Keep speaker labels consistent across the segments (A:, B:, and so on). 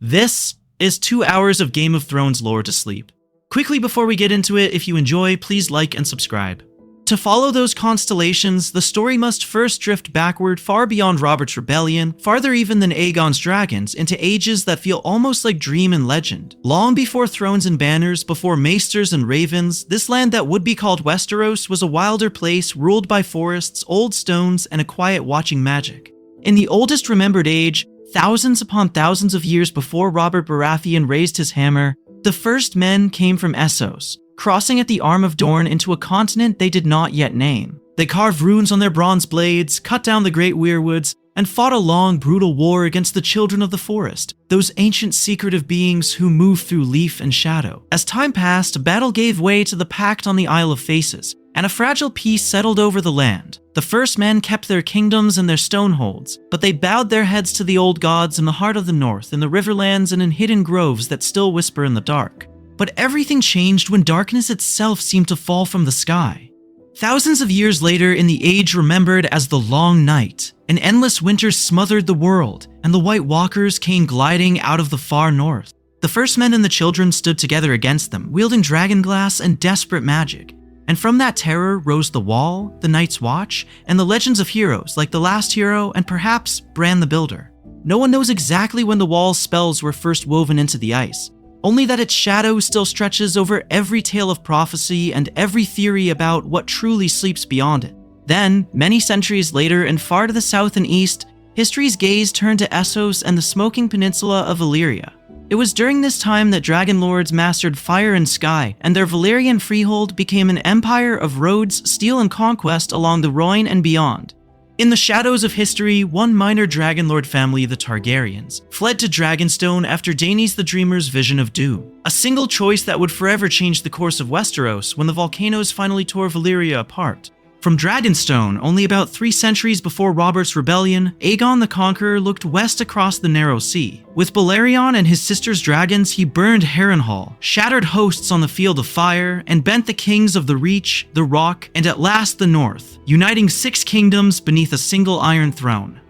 A: This is 2 hours of Game of Thrones lore to sleep. Quickly before we get into it, if you enjoy, please like and subscribe. To follow those constellations, the story must first drift backward far beyond Robert's rebellion, farther even than Aegon's dragons, into ages that feel almost like dream and legend. Long before thrones and banners, before maesters and ravens, this land that would be called Westeros was a wilder place ruled by forests, old stones, and a quiet watching magic. In the oldest remembered age, thousands upon thousands of years before Robert Baratheon raised his hammer, the first men came from Essos, crossing at the arm of Dorne into a continent they did not yet name. They carved runes on their bronze blades, cut down the great weirwoods, and fought a long, brutal war against the children of the forest, those ancient secretive beings who move through leaf and shadow. As time passed, battle gave way to the pact on the Isle of Faces, and a fragile peace settled over the land. The first men kept their kingdoms and their stoneholds, but they bowed their heads to the old gods in the heart of the north, in the riverlands and in hidden groves that still whisper in the dark. But everything changed when darkness itself seemed to fall from the sky. Thousands of years later, in the age remembered as the Long Night, an endless winter smothered the world, and the White Walkers came gliding out of the far north. The first men and the children stood together against them, wielding dragonglass and desperate magic. And from that terror rose the Wall, the Night's Watch, and the legends of heroes like the Last Hero and perhaps Bran the Builder. No one knows exactly when the Wall's spells were first woven into the ice, only that its shadow still stretches over every tale of prophecy and every theory about what truly sleeps beyond it. Then, many centuries later and far to the south and east, history's gaze turned to Essos and the smoking peninsula of Valyria. It was during this time that dragon lords mastered fire and sky, and their Valyrian freehold became an empire of roads, steel, and conquest along the Rhine and beyond. In the shadows of history, one minor dragon lord family, the Targaryens, fled to Dragonstone after Daenerys the Dreamer's vision of doom. A single choice that would forever change the course of Westeros when the volcanoes finally tore Valyria apart. From Dragonstone, only about 3 centuries before Robert's rebellion, Aegon the Conqueror looked west across the narrow sea. With Balerion and his sister's dragons, he burned Harrenhal, shattered hosts on the field of fire, and bent the kings of the Reach, the Rock, and at last the North, uniting 6 kingdoms beneath a single iron throne.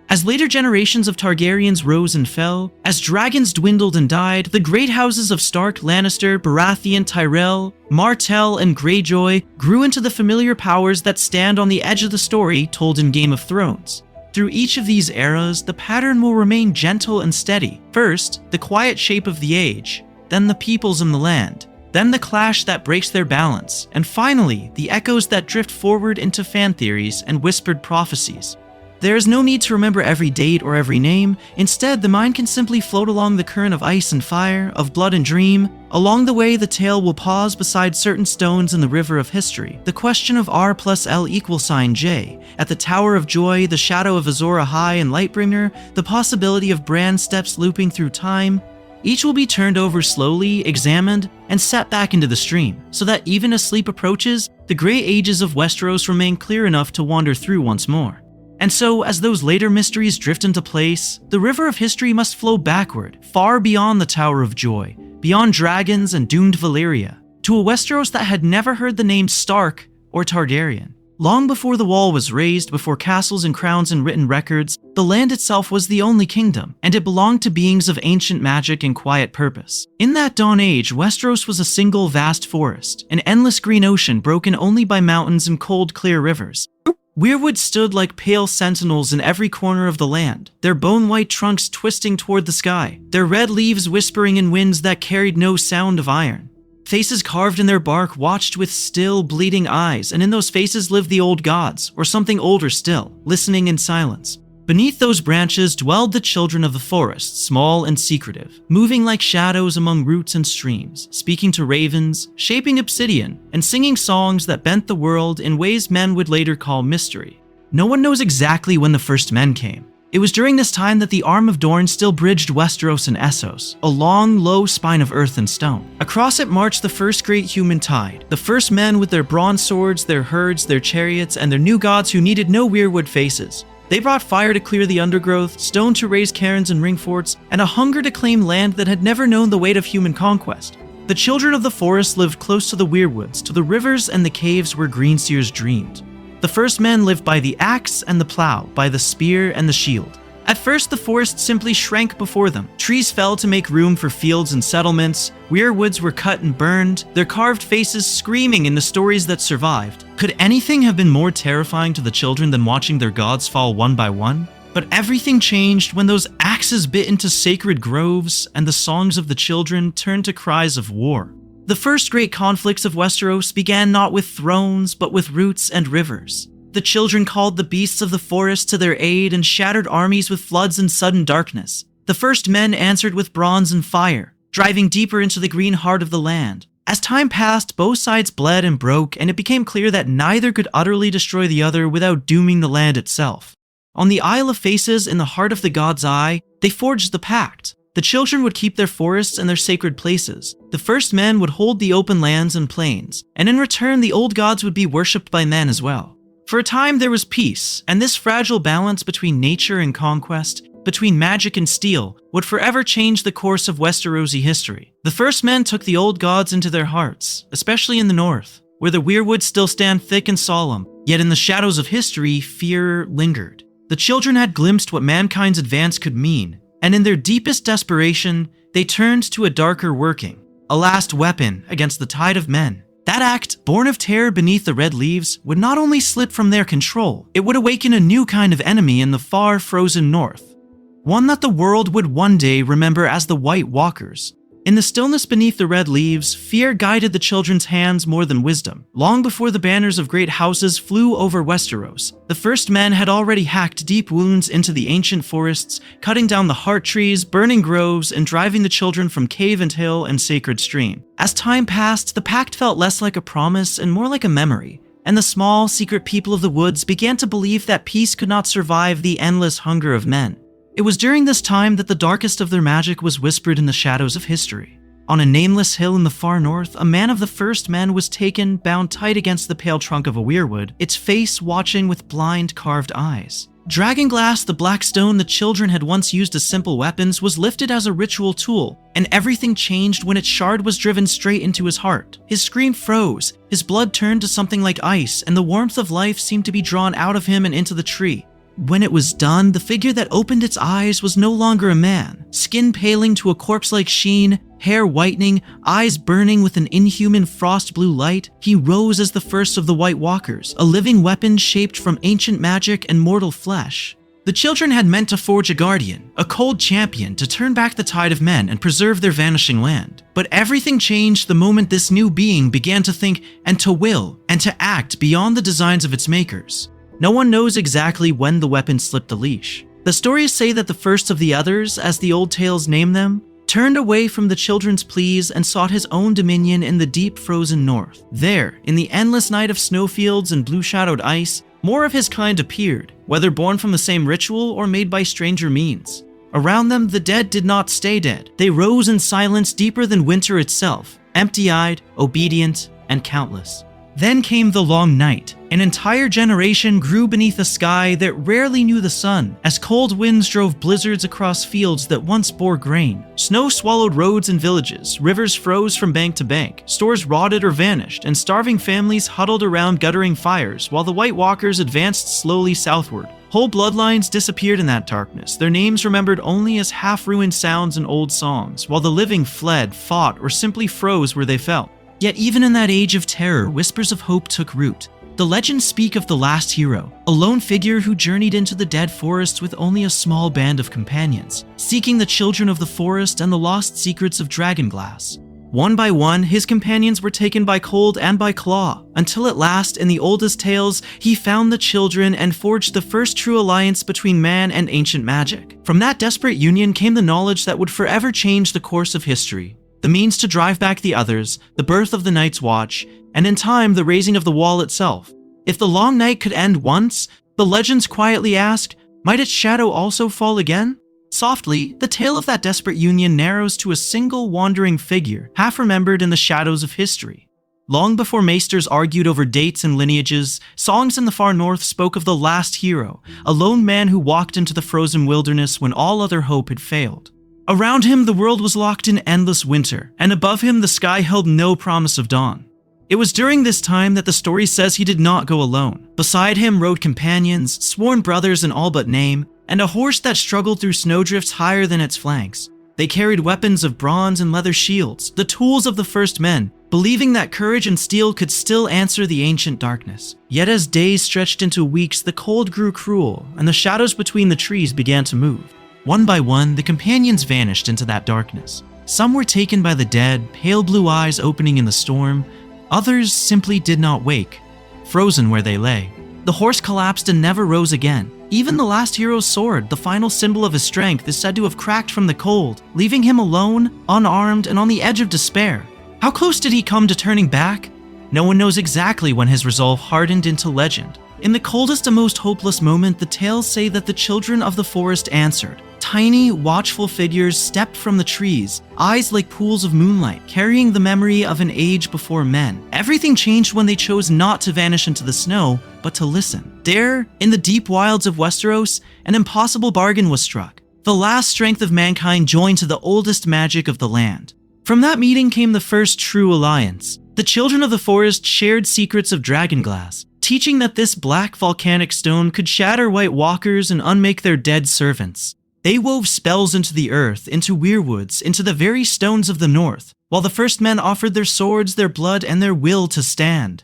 A: As later generations of Targaryens rose and fell, as dragons dwindled and died, the great houses of Stark, Lannister, Baratheon, Tyrell, Martell, and Greyjoy grew into the familiar powers that stand on the edge of the story told in Game of Thrones. Through each of these eras, the pattern will remain gentle and steady. First, the quiet shape of the age, then the peoples in the land, then the clash that breaks their balance, and finally, the echoes that drift forward into fan theories and whispered prophecies. There is no need to remember every date or every name. Instead, the mind can simply float along the current of ice and fire, of blood and dream. Along the way, the tale will pause beside certain stones in the river of history. The question of R plus L equals sign J. At the Tower of Joy, the shadow of Azor Ahai and Lightbringer, the possibility of Bran's steps looping through time. Each will be turned over slowly, examined, and set back into the stream, so that even as sleep approaches, the gray ages of Westeros remain clear enough to wander through once more. And so, as those later mysteries drift into place, the river of history must flow backward, far beyond the Tower of Joy, beyond dragons and doomed Valyria, to a Westeros that had never heard the name Stark or Targaryen. Long before the Wall was raised, before castles and crowns and written records, the land itself was the only kingdom, and it belonged to beings of ancient magic and quiet purpose. In that dawn age, Westeros was a single vast forest, an endless green ocean broken only by mountains and cold, clear rivers. Weirwoods stood like pale sentinels in every corner of the land, their bone-white trunks twisting toward the sky, their red leaves whispering in winds that carried no sound of iron. Faces carved in their bark watched with still, bleeding eyes, and in those faces lived the old gods, or something older still, listening in silence. Beneath those branches dwelled the children of the forest, small and secretive, moving like shadows among roots and streams, speaking to ravens, shaping obsidian, and singing songs that bent the world in ways men would later call mystery. No one knows exactly when the first men came. It was during this time that the Arm of Dorne still bridged Westeros and Essos, a long, low spine of earth and stone. Across it marched the first great human tide, the first men with their bronze swords, their herds, their chariots, and their new gods who needed no weirwood faces. They brought fire to clear the undergrowth, stone to raise cairns and ring forts, and a hunger to claim land that had never known the weight of human conquest. The children of the forest lived close to the weirwoods, to the rivers and the caves where greenseers dreamed. The first men lived by the axe and the plow, by the spear and the shield. At first, the forest simply shrank before them. Trees fell to make room for fields and settlements. Weirwoods were cut and burned, their carved faces screaming in the stories that survived. Could anything have been more terrifying to the children than watching their gods fall one by one? But everything changed when those axes bit into sacred groves and the songs of the children turned to cries of war. The first great conflicts of Westeros began not with thrones, but with roots and rivers. The children called the beasts of the forest to their aid and shattered armies with floods and sudden darkness. The first men answered with bronze and fire, driving deeper into the green heart of the land. As time passed, both sides bled and broke, and it became clear that neither could utterly destroy the other without dooming the land itself. On the Isle of Faces, in the heart of the God's Eye, they forged the pact. The children would keep their forests and their sacred places. The first men would hold the open lands and plains, and in return the old gods would be worshipped by men as well. For a time there was peace, and this fragile balance between nature and conquest, between magic and steel, would forever change the course of Westerosi history. The first men took the old gods into their hearts, especially in the north, where the weirwoods still stand thick and solemn, yet in the shadows of history, fear lingered. The children had glimpsed what mankind's advance could mean, and in their deepest desperation, they turned to a darker working, a last weapon against the tide of men. That act, born of terror beneath the red leaves, would not only slip from their control, it would awaken a new kind of enemy in the far frozen north. One that the world would one day remember as the White Walkers. In the stillness beneath the red leaves, fear guided the children's hands more than wisdom. Long before the banners of great houses flew over Westeros, the first men had already hacked deep wounds into the ancient forests, cutting down the heart trees, burning groves, and driving the children from cave and hill and sacred stream. As time passed, the pact felt less like a promise and more like a memory, and the small, secret people of the woods began to believe that peace could not survive the endless hunger of men. It was during this time that the darkest of their magic was whispered in the shadows of history. On a nameless hill in the far north, a man of the first men was taken, bound tight against the pale trunk of a weirwood, its face watching with blind, carved eyes. Dragonglass, the black stone the children had once used as simple weapons, was lifted as a ritual tool, and everything changed when its shard was driven straight into his heart. His scream froze, his blood turned to something like ice, and the warmth of life seemed to be drawn out of him and into the tree. When it was done, the figure that opened its eyes was no longer a man. Skin paling to a corpse-like sheen, hair whitening, eyes burning with an inhuman frost-blue light, he rose as the first of the White Walkers, a living weapon shaped from ancient magic and mortal flesh. The children had meant to forge a guardian, a cold champion to turn back the tide of men and preserve their vanishing land. But everything changed the moment this new being began to think and to will and to act beyond the designs of its makers. No one knows exactly when the weapon slipped the leash. The stories say that the first of the others, as the old tales name them, turned away from the children's pleas and sought his own dominion in the deep frozen north. There, in the endless night of snowfields and blue-shadowed ice, more of his kind appeared, whether born from the same ritual or made by stranger means. Around them, the dead did not stay dead. They rose in silence deeper than winter itself, empty-eyed, obedient, and countless. Then came the long night. An entire generation grew beneath a sky that rarely knew the sun, as cold winds drove blizzards across fields that once bore grain. Snow swallowed roads and villages, rivers froze from bank to bank, stores rotted or vanished, and starving families huddled around guttering fires while the White Walkers advanced slowly southward. Whole bloodlines disappeared in that darkness, their names remembered only as half-ruined sounds and old songs, while the living fled, fought, or simply froze where they fell. Yet even in that age of terror, whispers of hope took root. The legends speak of the last hero, a lone figure who journeyed into the dead forest with only a small band of companions, seeking the children of the forest and the lost secrets of Dragonglass. One by one, his companions were taken by cold and by claw, until at last, in the oldest tales, he found the children and forged the first true alliance between man and ancient magic. From that desperate union came the knowledge that would forever change the course of history. The means to drive back the others, the birth of the Night's Watch, and in time the raising of the wall itself. If the long night could end once, the legends quietly asked, might its shadow also fall again? Softly, the tale of that desperate union narrows to a single wandering figure, half remembered in the shadows of history. Long before maesters argued over dates and lineages, songs in the far north spoke of the last hero, a lone man who walked into the frozen wilderness when all other hope had failed. Around him, the world was locked in endless winter, and above him, the sky held no promise of dawn. It was during this time that the story says he did not go alone. Beside him rode companions, sworn brothers in all but name, and a horse that struggled through snowdrifts higher than its flanks. They carried weapons of bronze and leather shields, the tools of the first men, believing that courage and steel could still answer the ancient darkness. Yet as days stretched into weeks, the cold grew cruel, and the shadows between the trees began to move. One by one, the companions vanished into that darkness. Some were taken by the dead, pale blue eyes opening in the storm. Others simply did not wake, frozen where they lay. The horse collapsed and never rose again. Even the last hero's sword, the final symbol of his strength, is said to have cracked from the cold, leaving him alone, unarmed, and on the edge of despair. How close did he come to turning back? No one knows exactly when his resolve hardened into legend. In the coldest and most hopeless moment, the tales say that the children of the forest answered. Tiny, watchful figures stepped from the trees, eyes like pools of moonlight, carrying the memory of an age before men. Everything changed when they chose not to vanish into the snow, but to listen. There, in the deep wilds of Westeros, an impossible bargain was struck. The last strength of mankind joined to the oldest magic of the land. From that meeting came the first true alliance. The children of the forest shared secrets of dragonglass, teaching that this black volcanic stone could shatter White Walkers and unmake their dead servants. They wove spells into the earth, into weirwoods, into the very stones of the north, while the first men offered their swords, their blood, and their will to stand.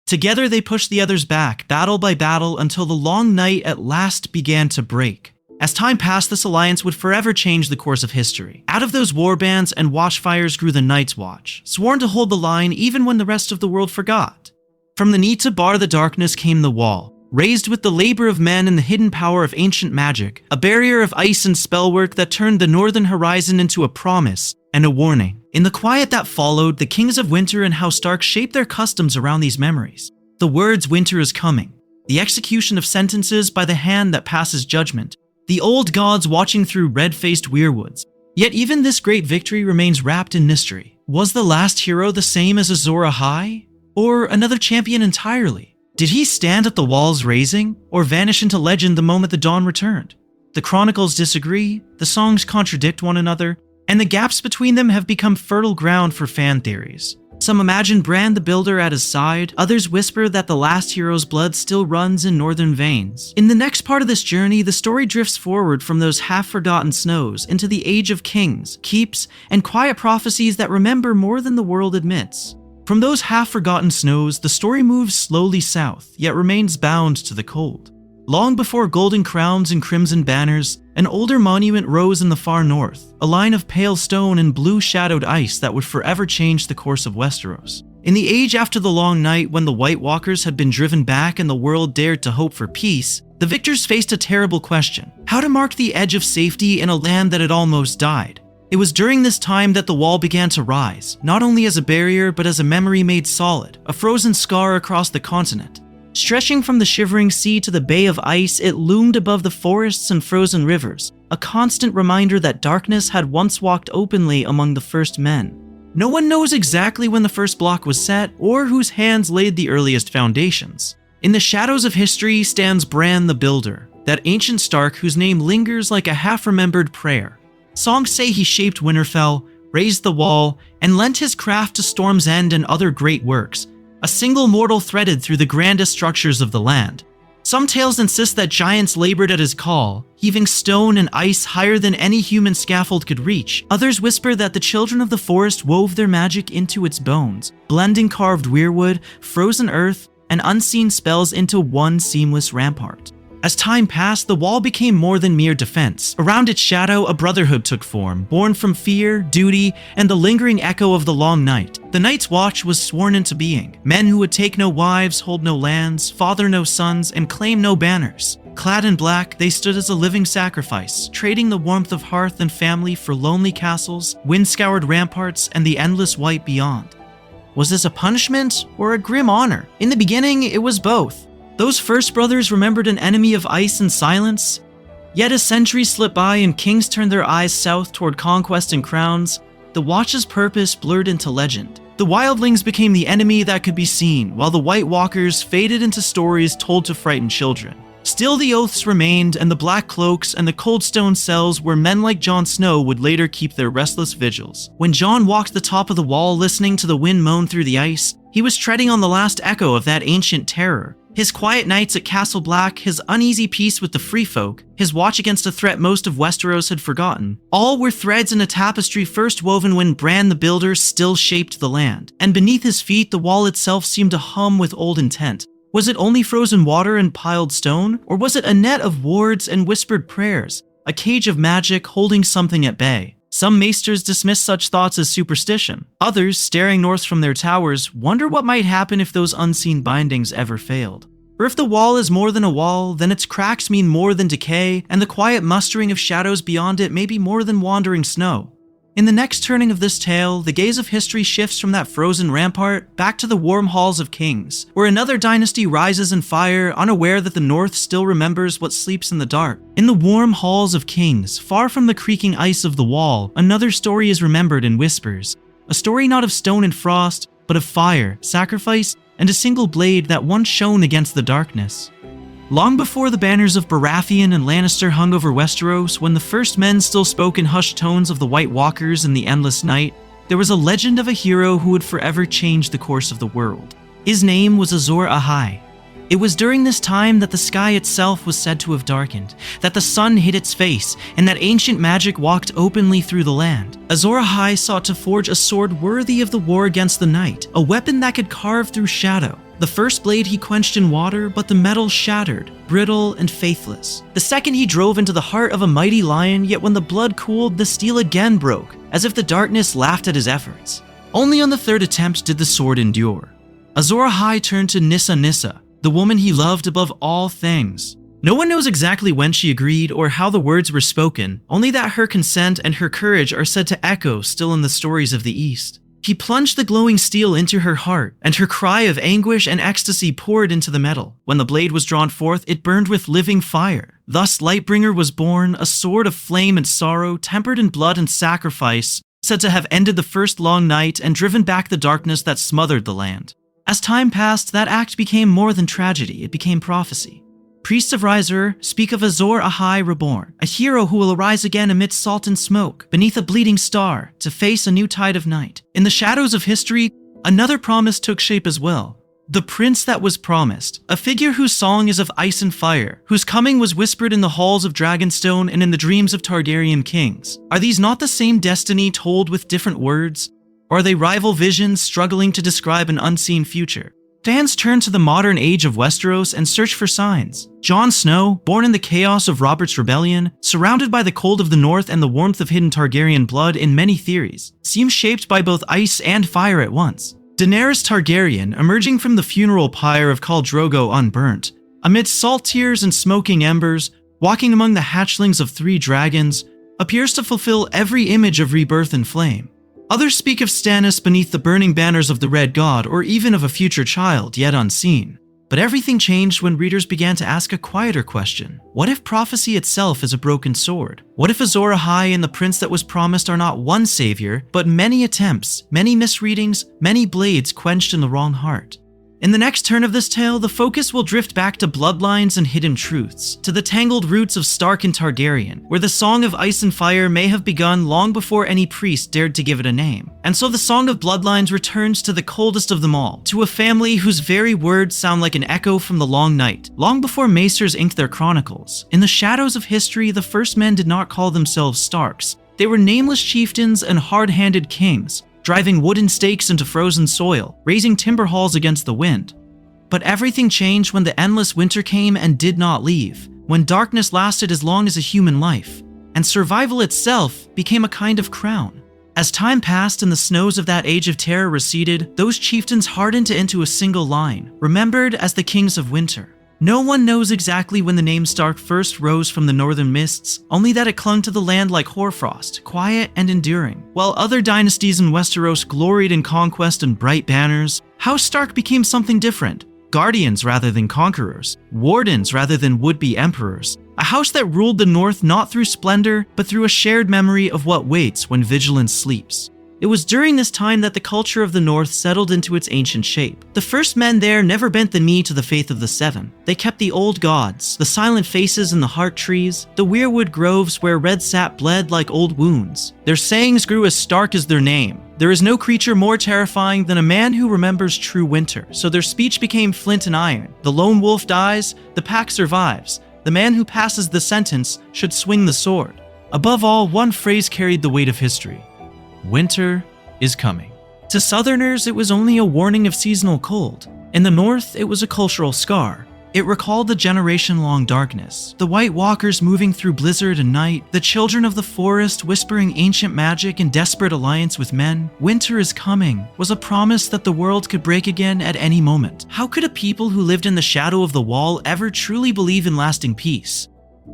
A: Together they pushed the others back, battle by battle, until the long night at last began to break. As time passed, this alliance would forever change the course of history. Out of those warbands and watchfires grew the Night's Watch, sworn to hold the line even when the rest of the world forgot. From the need to bar the darkness came the wall, raised with the labor of men and the hidden power of ancient magic, a barrier of ice and spellwork that turned the northern horizon into a promise and a warning. In the quiet that followed, the kings of Winter and House Stark shaped their customs around these memories. The words "winter is coming," the execution of sentences by the hand that passes judgment, the old gods watching through red-faced weirwoods. Yet even this great victory remains wrapped in mystery. Was the last hero the same as Azor Ahai? Or another champion entirely? Did he stand at the walls raising, or vanish into legend the moment the dawn returned? The chronicles disagree, the songs contradict one another, and the gaps between them have become fertile ground for fan theories. Some imagine Bran the Builder at his side, others whisper that the last hero's blood still runs in northern veins. In the next part of this journey, the story drifts forward from those half-forgotten snows into the age of kings, keeps, and quiet prophecies that remember more than the world admits. From those half-forgotten snows, the story moves slowly south, yet remains bound to the cold. Long before golden crowns and crimson banners, an older monument rose in the far north, a line of pale stone and blue-shadowed ice that would forever change the course of Westeros. In the age after the long night, when the White Walkers had been driven back and the world dared to hope for peace, the victors faced a terrible question: how to mark the edge of safety in a land that had almost died. It was during this time that the wall began to rise, not only as a barrier but as a memory made solid, a frozen scar across the continent. Stretching from the shivering sea to the bay of ice, it loomed above the forests and frozen rivers, a constant reminder that darkness had once walked openly among the first men. No one knows exactly when the first block was set or whose hands laid the earliest foundations. In the shadows of history stands Bran the Builder, that ancient Stark whose name lingers like a half-remembered prayer. Songs say he shaped Winterfell, raised the wall, and lent his craft to Storm's End and other great works, a single mortal threaded through the grandest structures of the land. Some tales insist that giants labored at his call, heaving stone and ice higher than any human scaffold could reach. Others whisper that the children of the forest wove their magic into its bones, blending carved weirwood, frozen earth, and unseen spells into one seamless rampart. As time passed, the wall became more than mere defense. Around its shadow, a brotherhood took form, born from fear, duty, and the lingering echo of the long night. The Night's Watch was sworn into being. Men who would take no wives, hold no lands, father no sons, and claim no banners. Clad in black, they stood as a living sacrifice, trading the warmth of hearth and family for lonely castles, wind-scoured ramparts, and the endless white beyond. Was this a punishment or a grim honor? In the beginning, it was both. Those first brothers remembered an enemy of ice and silence. Yet as centuries slipped by and kings turned their eyes south toward conquest and crowns, the Watch's purpose blurred into legend. The wildlings became the enemy that could be seen, while the White Walkers faded into stories told to frighten children. Still the oaths remained, and the black cloaks and the cold stone cells where men like Jon Snow would later keep their restless vigils. When Jon walked the top of the wall listening to the wind moan through the ice, he was treading on the last echo of that ancient terror. His quiet nights at Castle Black, his uneasy peace with the Free Folk, his watch against a threat most of Westeros had forgotten, all were threads in a tapestry first woven when Bran the Builder still shaped the land, and beneath his feet the wall itself seemed to hum with old intent. Was it only frozen water and piled stone, or was it a net of wards and whispered prayers, a cage of magic holding something at bay? Some maesters dismiss such thoughts as superstition. Others, staring north from their towers, wonder what might happen if those unseen bindings ever failed. For if the wall is more than a wall, then its cracks mean more than decay, and the quiet mustering of shadows beyond it may be more than wandering snow. In the next turning of this tale, the gaze of history shifts from that frozen rampart back to the warm halls of kings, where another dynasty rises in fire, unaware that the North still remembers what sleeps in the dark. In the warm halls of kings, far from the creaking ice of the wall, another story is remembered in whispers. A story not of stone and frost, but of fire, sacrifice, and a single blade that once shone against the darkness. Long before the banners of Baratheon and Lannister hung over Westeros, when the first men still spoke in hushed tones of the White Walkers and the endless night, there was a legend of a hero who would forever change the course of the world. His name was Azor Ahai. It was during this time that the sky itself was said to have darkened, that the sun hid its face, and that ancient magic walked openly through the land. Azor Ahai sought to forge a sword worthy of the war against the night, a weapon that could carve through shadow. The first blade he quenched in water, but the metal shattered, brittle and faithless. The second he drove into the heart of a mighty lion, yet when the blood cooled, the steel again broke, as if the darkness laughed at his efforts. Only on the third attempt did the sword endure. Azor Ahai turned to Nissa, the woman he loved above all things. No one knows exactly when she agreed or how the words were spoken, only that her consent and her courage are said to echo still in the stories of the East. He plunged the glowing steel into her heart, and her cry of anguish and ecstasy poured into the metal. When the blade was drawn forth, it burned with living fire. Thus Lightbringer was born, a sword of flame and sorrow, tempered in blood and sacrifice, said to have ended the first long night and driven back the darkness that smothered the land. As time passed, that act became more than tragedy, it became prophecy. Priests of Riser speak of Azor Ahai reborn, a hero who will arise again amidst salt and smoke, beneath a bleeding star, to face a new tide of night. In the shadows of history, another promise took shape as well. The prince that was promised, a figure whose song is of ice and fire, whose coming was whispered in the halls of Dragonstone and in the dreams of Targaryen kings. Are these not the same destiny told with different words? Or are they rival visions struggling to describe an unseen future? Fans turn to the modern age of Westeros and search for signs. Jon Snow, born in the chaos of Robert's Rebellion, surrounded by the cold of the North and the warmth of hidden Targaryen blood in many theories, seems shaped by both ice and fire at once. Daenerys Targaryen, emerging from the funeral pyre of Khal Drogo unburnt, amidst salt tears and smoking embers, walking among the hatchlings of 3 dragons, appears to fulfill every image of rebirth and flame. Others speak of Stannis beneath the burning banners of the Red God, or even of a future child yet unseen. But everything changed when readers began to ask a quieter question. What if prophecy itself is a broken sword? What if Azor Ahai and the prince that was promised are not one savior, but many attempts, many misreadings, many blades quenched in the wrong heart? In the next turn of this tale, the focus will drift back to bloodlines and hidden truths, to the tangled roots of Stark and Targaryen, where the Song of Ice and Fire may have begun long before any priest dared to give it a name. And so the Song of Bloodlines returns to the coldest of them all, to a family whose very words sound like an echo from the long night, long before maesters inked their chronicles. In the shadows of history, the first men did not call themselves Starks. They were nameless chieftains and hard-handed kings, driving wooden stakes into frozen soil, raising timber halls against the wind. But everything changed when the endless winter came and did not leave, when darkness lasted as long as a human life, and survival itself became a kind of crown. As time passed and the snows of that age of terror receded, those chieftains hardened into a single line, remembered as the kings of winter. No one knows exactly when the name Stark first rose from the northern mists, only that it clung to the land like hoarfrost, quiet and enduring. While other dynasties in Westeros gloried in conquest and bright banners, House Stark became something different. Guardians rather than conquerors, wardens rather than would-be emperors. A house that ruled the north not through splendor, but through a shared memory of what waits when vigilance sleeps. It was during this time that the culture of the North settled into its ancient shape. The first men there never bent the knee to the faith of the Seven. They kept the old gods, the silent faces in the heart trees, the weirwood groves where red sap bled like old wounds. Their sayings grew as stark as their name. There is no creature more terrifying than a man who remembers true winter, so their speech became flint and iron. The lone wolf dies, the pack survives. The man who passes the sentence should swing the sword. Above all, one phrase carried the weight of history. Winter is coming. To Southerners, it was only a warning of seasonal cold. In the North, it was a cultural scar. It recalled the generation-long darkness, the White Walkers moving through blizzard and night, the children of the forest whispering ancient magic in desperate alliance with men. Winter is coming was a promise that the world could break again at any moment. How could a people who lived in the shadow of the wall ever truly believe in lasting peace?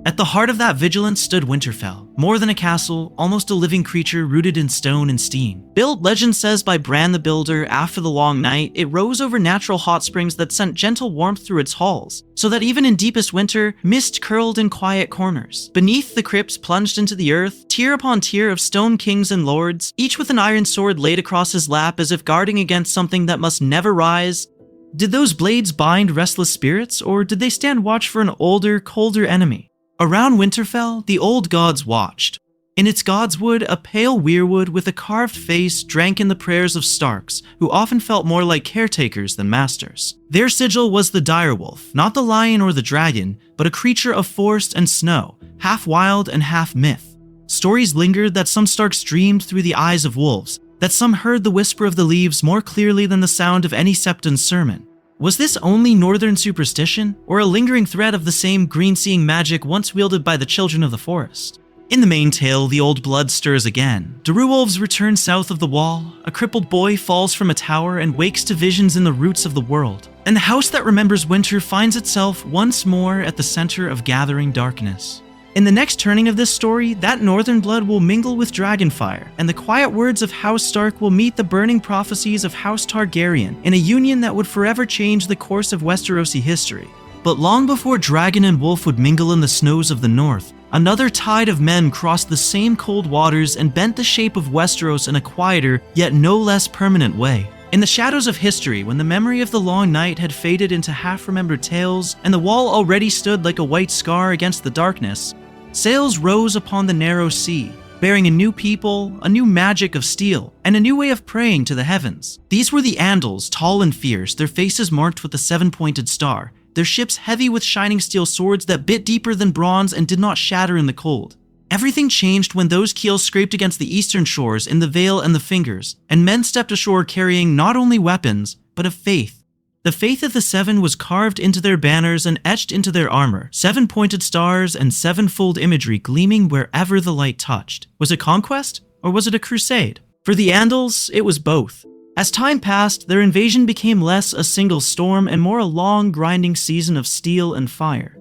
A: At the heart of that vigilance stood Winterfell, more than a castle, almost a living creature rooted in stone and steam. Built, legend says, by Bran the Builder after the long night, it rose over natural hot springs that sent gentle warmth through its halls, so that even in deepest winter, mist curled in quiet corners. Beneath, the crypts plunged into the earth, tier upon tier of stone kings and lords, each with an iron sword laid across his lap as if guarding against something that must never rise. Did those blades bind restless spirits, or did they stand watch for an older, colder enemy? Around Winterfell, the old gods watched. In its godswood, a pale weirwood with a carved face drank in the prayers of Starks, who often felt more like caretakers than masters. Their sigil was the direwolf, not the lion or the dragon, but a creature of forest and snow, half wild and half myth. Stories lingered that some Starks dreamed through the eyes of wolves, that some heard the whisper of the leaves more clearly than the sound of any Septon's sermon. Was this only northern superstition, or a lingering thread of the same green-seeing magic once wielded by the children of the forest? In the main tale, the old blood stirs again. Direwolves return south of the wall, a crippled boy falls from a tower and wakes to visions in the roots of the world, and the house that remembers winter finds itself once more at the center of gathering darkness. In the next turning of this story, that northern blood will mingle with dragonfire, and the quiet words of House Stark will meet the burning prophecies of House Targaryen in a union that would forever change the course of Westerosi history. But long before dragon and wolf would mingle in the snows of the north, another tide of men crossed the same cold waters and bent the shape of Westeros in a quieter, yet no less permanent way. In the shadows of history, when the memory of the long night had faded into half-remembered tales, and the wall already stood like a white scar against the darkness, sails rose upon the narrow sea, bearing a new people, a new magic of steel, and a new way of praying to the heavens. These were the Andals, tall and fierce, their faces marked with the seven-pointed star, their ships heavy with shining steel swords that bit deeper than bronze and did not shatter in the cold. Everything changed when those keels scraped against the eastern shores in the Vale and the Fingers, and men stepped ashore carrying not only weapons, but a faith. The faith of the Seven was carved into their banners and etched into their armor, seven-pointed stars and sevenfold imagery gleaming wherever the light touched. Was it conquest, or was it a crusade? For the Andals, it was both. As time passed, their invasion became less a single storm and more a long, grinding season of steel and fire.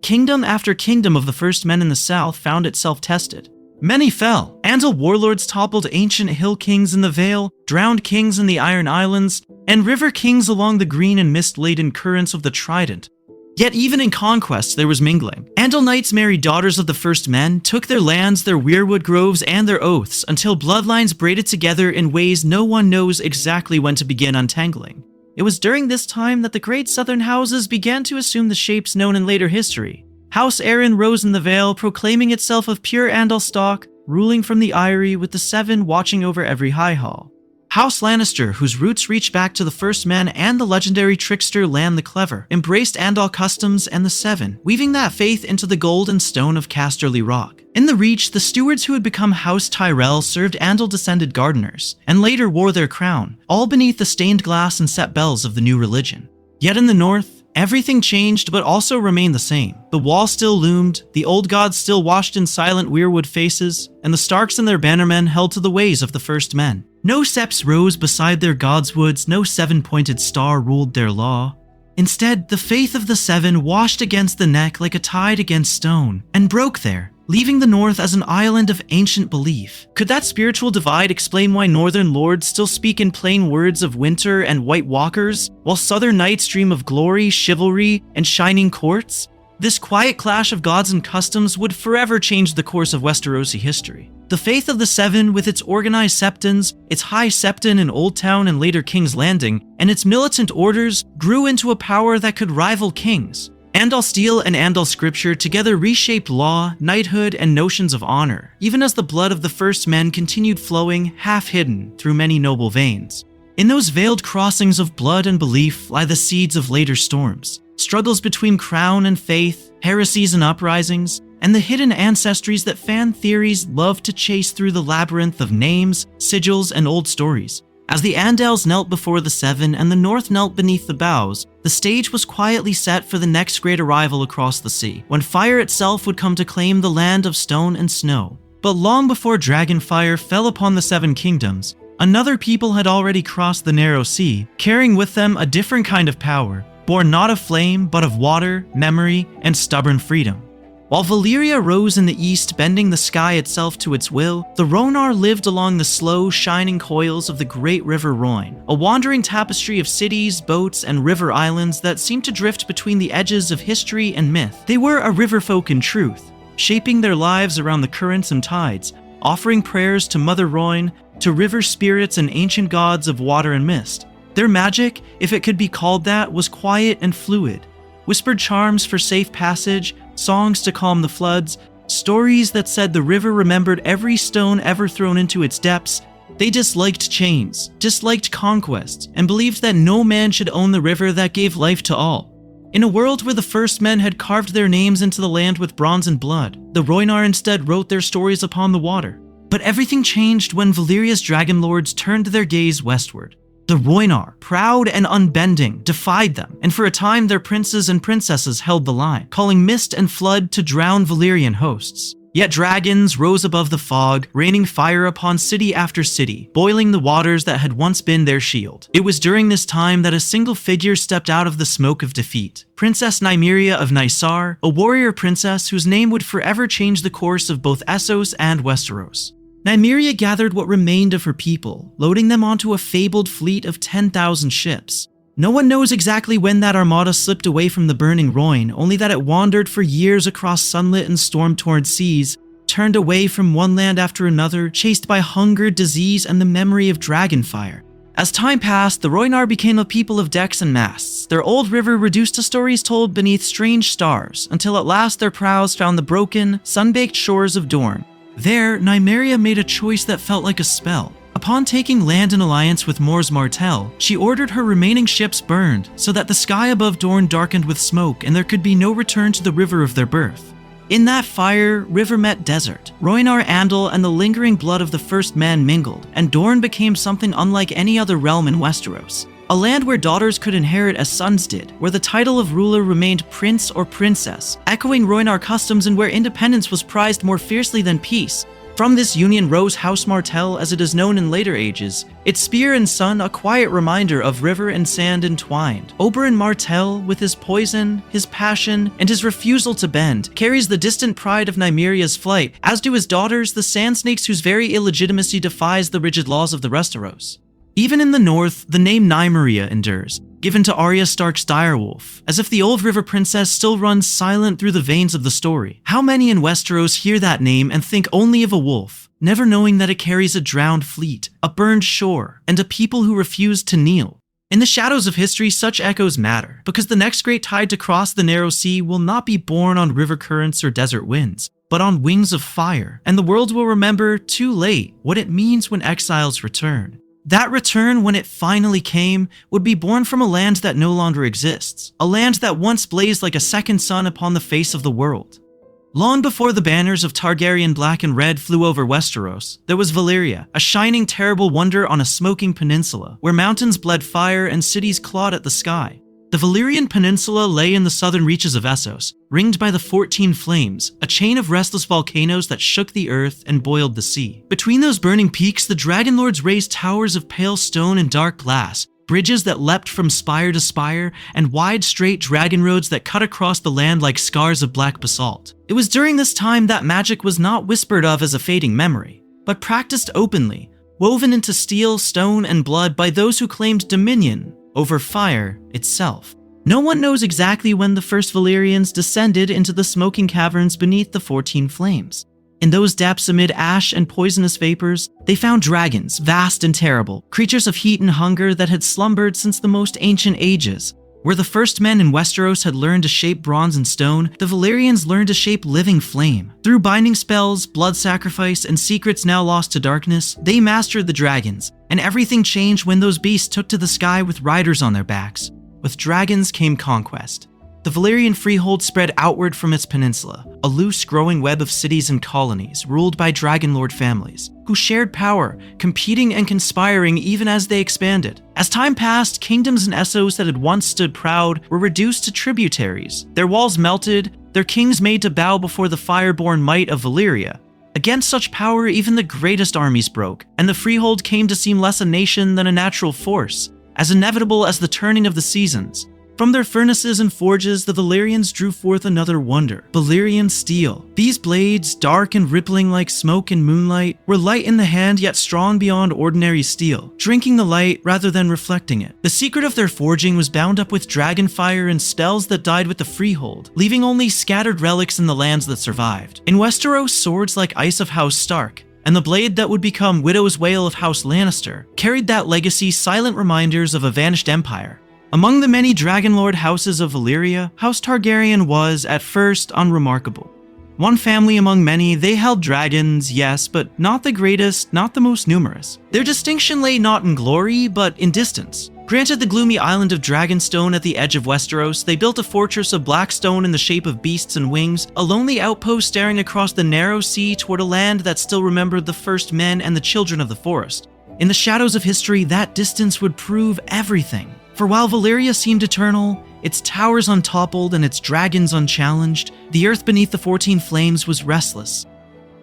A: Kingdom after kingdom of the first men in the south found itself tested. Many fell. Andal warlords toppled ancient hill kings in the Vale, drowned kings in the Iron Islands, and river kings along the green and mist-laden currents of the Trident. Yet even in conquest there was mingling. Andal knights married daughters of the first men, took their lands, their weirwood groves, and their oaths, until bloodlines braided together in ways no one knows exactly when to begin untangling. It was during this time that the great southern houses began to assume the shapes known in later history. House Arryn rose in the Vale, proclaiming itself of pure Andal stock, ruling from the Eyrie with the Seven watching over every high hall. House Lannister, whose roots reach back to the First Men and the legendary trickster Lan the Clever, embraced Andal customs and the Seven, weaving that faith into the gold and stone of Casterly Rock. In the Reach, the stewards who had become House Tyrell served Andal-descended gardeners, and later wore their crown, all beneath the stained glass and set bells of the new religion. Yet in the North, everything changed but also remained the same. The wall still loomed, the old gods still washed in silent weirwood faces, and the Starks and their bannermen held to the ways of the First Men. No seps rose beside their godswoods, no seven-pointed star ruled their law. Instead, the faith of the Seven washed against the neck like a tide against stone, and broke there, leaving the North as an island of ancient belief. Could that spiritual divide explain why Northern lords still speak in plain words of winter and White Walkers, while Southern knights dream of glory, chivalry, and shining courts? This quiet clash of gods and customs would forever change the course of Westerosi history. The faith of the Seven, with its organized septons, its High Septon in Old Town and later King's Landing, and its militant orders, grew into a power that could rival kings. Andal steel and Andal scripture together reshaped law, knighthood, and notions of honor, even as the blood of the first men continued flowing, half-hidden, through many noble veins. In those veiled crossings of blood and belief lie the seeds of later storms, struggles between crown and faith, heresies and uprisings, and the hidden ancestries that fan theories love to chase through the labyrinth of names, sigils, and old stories. As the Andals knelt before the Seven and the North knelt beneath the bows, the stage was quietly set for the next great arrival across the sea, when fire itself would come to claim the land of stone and snow. But long before Dragonfire fell upon the Seven Kingdoms, another people had already crossed the narrow sea, carrying with them a different kind of power, born not of flame, but of water, memory, and stubborn freedom. While Valyria rose in the east, bending the sky itself to its will, the Rhoynar lived along the slow, shining coils of the great river Rhoyne, a wandering tapestry of cities, boats, and river islands that seemed to drift between the edges of history and myth. They were a river folk in truth, shaping their lives around the currents and tides, offering prayers to Mother Rhoyne, to river spirits and ancient gods of water and mist. Their magic, if it could be called that, was quiet and fluid. Whispered charms for safe passage, songs to calm the floods, stories that said the river remembered every stone ever thrown into its depths. They disliked chains, disliked conquest, and believed that no man should own the river that gave life to all. In a world where the first men had carved their names into the land with bronze and blood, the Rhoynar instead wrote their stories upon the water. But everything changed when Valyria's dragon lords turned their gaze westward. The Rhoynar, proud and unbending, defied them, and for a time their princes and princesses held the line, calling mist and flood to drown Valyrian hosts. Yet dragons rose above the fog, raining fire upon city after city, boiling the waters that had once been their shield. It was during this time that a single figure stepped out of the smoke of defeat. Princess Nymeria of Nysar, a warrior princess whose name would forever change the course of both Essos and Westeros. Nymeria gathered what remained of her people, loading them onto a fabled fleet of 10,000 ships. No one knows exactly when that armada slipped away from the burning Rhoyne, only that it wandered for years across sunlit and storm-torn seas, turned away from one land after another, chased by hunger, disease, and the memory of dragonfire. As time passed, the Rhoynar became a people of decks and masts, their old river reduced to stories told beneath strange stars, until at last their prows found the broken, sun-baked shores of Dorne. There, Nymeria made a choice that felt like a spell. Upon taking land in alliance with Mors Martell, she ordered her remaining ships burned, so that the sky above Dorne darkened with smoke and there could be no return to the river of their birth. In that fire, river met desert. Rhoynar Andal and the lingering blood of the first men mingled, and Dorne became something unlike any other realm in Westeros. A land where daughters could inherit as sons did, where the title of ruler remained prince or princess, echoing Rhoynar customs, and where independence was prized more fiercely than peace. From this union rose House Martell as it is known in later ages, its spear and sun a quiet reminder of river and sand entwined. Oberyn Martell, with his poison, his passion, and his refusal to bend, carries the distant pride of Nymeria's flight, as do his daughters, the sand snakes whose very illegitimacy defies the rigid laws of the Westeros. Even in the north, the name Nymeria endures, given to Arya Stark's direwolf, as if the old river princess still runs silent through the veins of the story. How many in Westeros hear that name and think only of a wolf, never knowing that it carries a drowned fleet, a burned shore, and a people who refuse to kneel? In the shadows of history, such echoes matter, because the next great tide to cross the narrow sea will not be born on river currents or desert winds, but on wings of fire, and the world will remember, too late, what it means when exiles return. That return, when it finally came, would be born from a land that no longer exists, a land that once blazed like a second sun upon the face of the world. Long before the banners of Targaryen black and red flew over Westeros, there was Valyria, a shining terrible wonder on a smoking peninsula, where mountains bled fire and cities clawed at the sky. The Valyrian peninsula lay in the southern reaches of Essos, ringed by the 14 Flames, a chain of restless volcanoes that shook the earth and boiled the sea. Between those burning peaks, the Dragon Lords raised towers of pale stone and dark glass, bridges that leapt from spire to spire, and wide, straight dragon roads that cut across the land like scars of black basalt. It was during this time that magic was not whispered of as a fading memory, but practiced openly, woven into steel, stone, and blood by those who claimed dominion over fire itself. No one knows exactly when the first Valyrians descended into the smoking caverns beneath the 14 Flames. In those depths amid ash and poisonous vapors, they found dragons, vast and terrible, creatures of heat and hunger that had slumbered since the most ancient ages. Where the first men in Westeros had learned to shape bronze and stone, the Valyrians learned to shape living flame. Through binding spells, blood sacrifice, and secrets now lost to darkness, they mastered the dragons, and everything changed when those beasts took to the sky with riders on their backs. With dragons came conquest. The Valyrian freehold spread outward from its peninsula, a loose growing web of cities and colonies ruled by dragonlord families, who shared power, competing and conspiring even as they expanded. As time passed, kingdoms in Essos that had once stood proud were reduced to tributaries. Their walls melted, their kings made to bow before the fireborn might of Valyria. Against such power, even the greatest armies broke, and the freehold came to seem less a nation than a natural force, as inevitable as the turning of the seasons. From their furnaces and forges, the Valyrians drew forth another wonder, Valyrian steel. These blades, dark and rippling like smoke in moonlight, were light in the hand yet strong beyond ordinary steel, drinking the light rather than reflecting it. The secret of their forging was bound up with dragon fire and spells that died with the freehold, leaving only scattered relics in the lands that survived. In Westeros, swords like Ice of House Stark, and the blade that would become Widow's Wail of House Lannister, carried that legacy, silent reminders of a vanished empire. Among the many dragonlord houses of Valyria, House Targaryen was, at first, unremarkable. One family among many, they held dragons, yes, but not the greatest, not the most numerous. Their distinction lay not in glory, but in distance. Granted the gloomy island of Dragonstone at the edge of Westeros, they built a fortress of black stone in the shape of beasts and wings, a lonely outpost staring across the narrow sea toward a land that still remembered the first men and the children of the forest. In the shadows of history, that distance would prove everything. For while Valyria seemed eternal, its towers untoppled and its dragons unchallenged, the earth beneath the 14 flames was restless.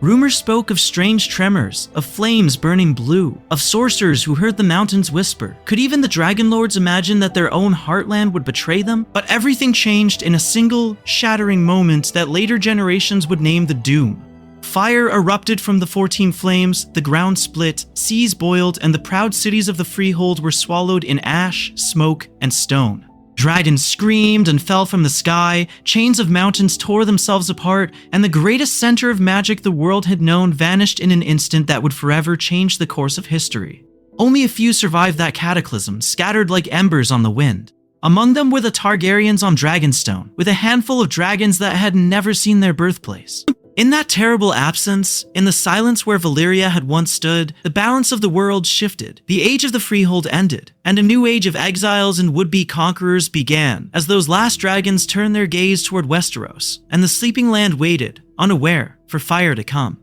A: Rumors spoke of strange tremors, of flames burning blue, of sorcerers who heard the mountains whisper. Could even the dragonlords imagine that their own heartland would betray them? But everything changed in a single, shattering moment that later generations would name the Doom. Fire erupted from the 14 flames, the ground split, seas boiled, and the proud cities of the freehold were swallowed in ash, smoke, and stone. Dragons screamed and fell from the sky, chains of mountains tore themselves apart, and the greatest center of magic the world had known vanished in an instant that would forever change the course of history. Only a few survived that cataclysm, scattered like embers on the wind. Among them were the Targaryens on Dragonstone, with a handful of dragons that had never seen their birthplace. In that terrible absence, in the silence where Valyria had once stood, the balance of the world shifted. The age of the freehold ended, and a new age of exiles and would-be conquerors began, as those last dragons turned their gaze toward Westeros, and the sleeping land waited, unaware, for fire to come.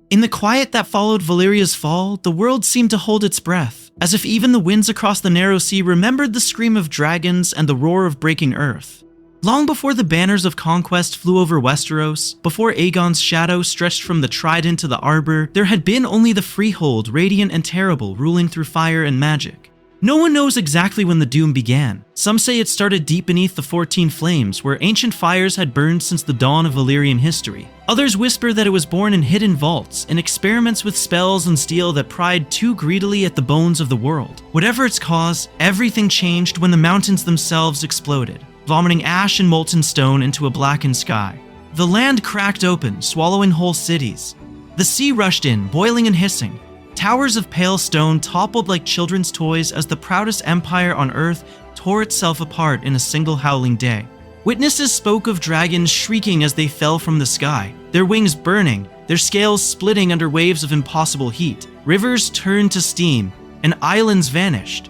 A: In the quiet that followed Valyria's fall, the world seemed to hold its breath, as if even the winds across the narrow sea remembered the scream of dragons and the roar of breaking earth. Long before the banners of conquest flew over Westeros, before Aegon's shadow stretched from the Trident to the Arbor, there had been only the freehold, radiant and terrible, ruling through fire and magic. No one knows exactly when the Doom began. Some say it started deep beneath the 14 flames, where ancient fires had burned since the dawn of Valyrian history. Others whisper that it was born in hidden vaults, in experiments with spells and steel that pried too greedily at the bones of the world. Whatever its cause, everything changed when the mountains themselves exploded, vomiting ash and molten stone into a blackened sky. The land cracked open, swallowing whole cities. The sea rushed in, boiling and hissing. Towers of pale stone toppled like children's toys as the proudest empire on earth tore itself apart in a single howling day. Witnesses spoke of dragons shrieking as they fell from the sky, their wings burning, their scales splitting under waves of impossible heat. Rivers turned to steam, and islands vanished.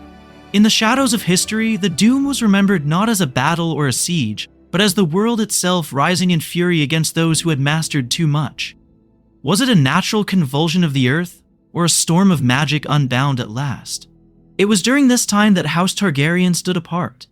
A: In the shadows of history, the Doom was remembered not as a battle or a siege, but as the world itself rising in fury against those who had mastered too much. Was it a natural convulsion of the earth, or a storm of magic unbound at last? It was during this time that House Targaryen stood apart.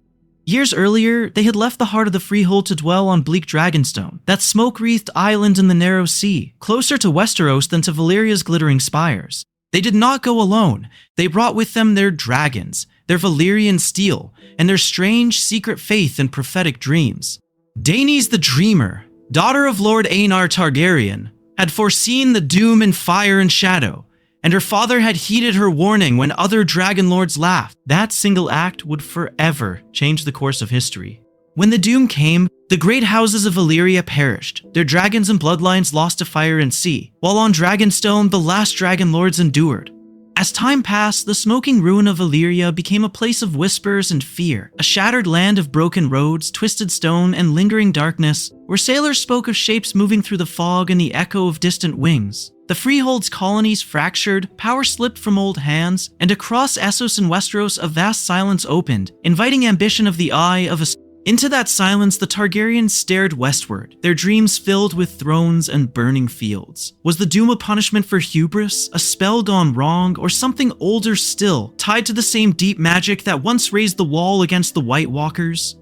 A: Years earlier, they had left the heart of the freehold to dwell on bleak Dragonstone, that smoke-wreathed island in the narrow sea, closer to Westeros than to Valyria's glittering spires. They did not go alone. They brought with them their dragons, their Valyrian steel, and their strange secret faith and prophetic dreams. Daenys the Dreamer, daughter of Lord Aenar Targaryen, had foreseen the doom in fire and shadow, and her father had heeded her warning when other dragon lords laughed. That single act would forever change the course of history. When the doom came, the great houses of Valyria perished, their dragons and bloodlines lost to fire and sea, while on Dragonstone the last dragon lords endured. As time passed, the smoking ruin of Valyria became a place of whispers and fear, a shattered land of broken roads, twisted stone, and lingering darkness, where sailors spoke of shapes moving through the fog and the echo of distant wings. The Freehold's colonies fractured, power slipped from old hands, and across Essos and Westeros a vast silence opened, inviting ambition of the eye of a... Into that silence, the Targaryens stared westward, their dreams filled with thrones and burning fields. Was the doom a punishment for hubris, a spell gone wrong, or something older still, tied to the same deep magic that once raised the wall against the White Walkers?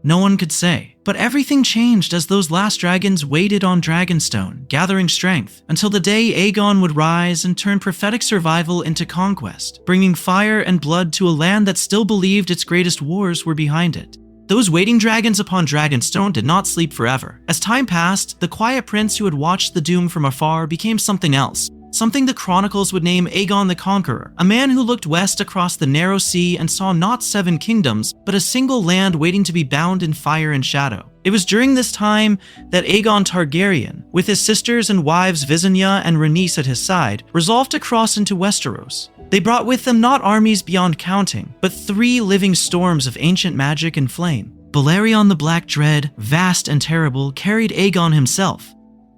A: No one could say. But everything changed as those last dragons waited on Dragonstone, gathering strength, until the day Aegon would rise and turn prophetic survival into conquest, bringing fire and blood to a land that still believed its greatest wars were behind it. Those waiting dragons upon Dragonstone did not sleep forever. As time passed, the quiet prince who had watched the doom from afar became something else. Something the chronicles would name Aegon the Conqueror, a man who looked west across the narrow sea and saw not 7 kingdoms, but a single land waiting to be bound in fire and shadow. It was during this time that Aegon Targaryen, with his sisters and wives Visenya and Rhaenys at his side, resolved to cross into Westeros. They brought with them not armies beyond counting, but 3 living storms of ancient magic and flame. Balerion the Black Dread, vast and terrible, carried Aegon himself.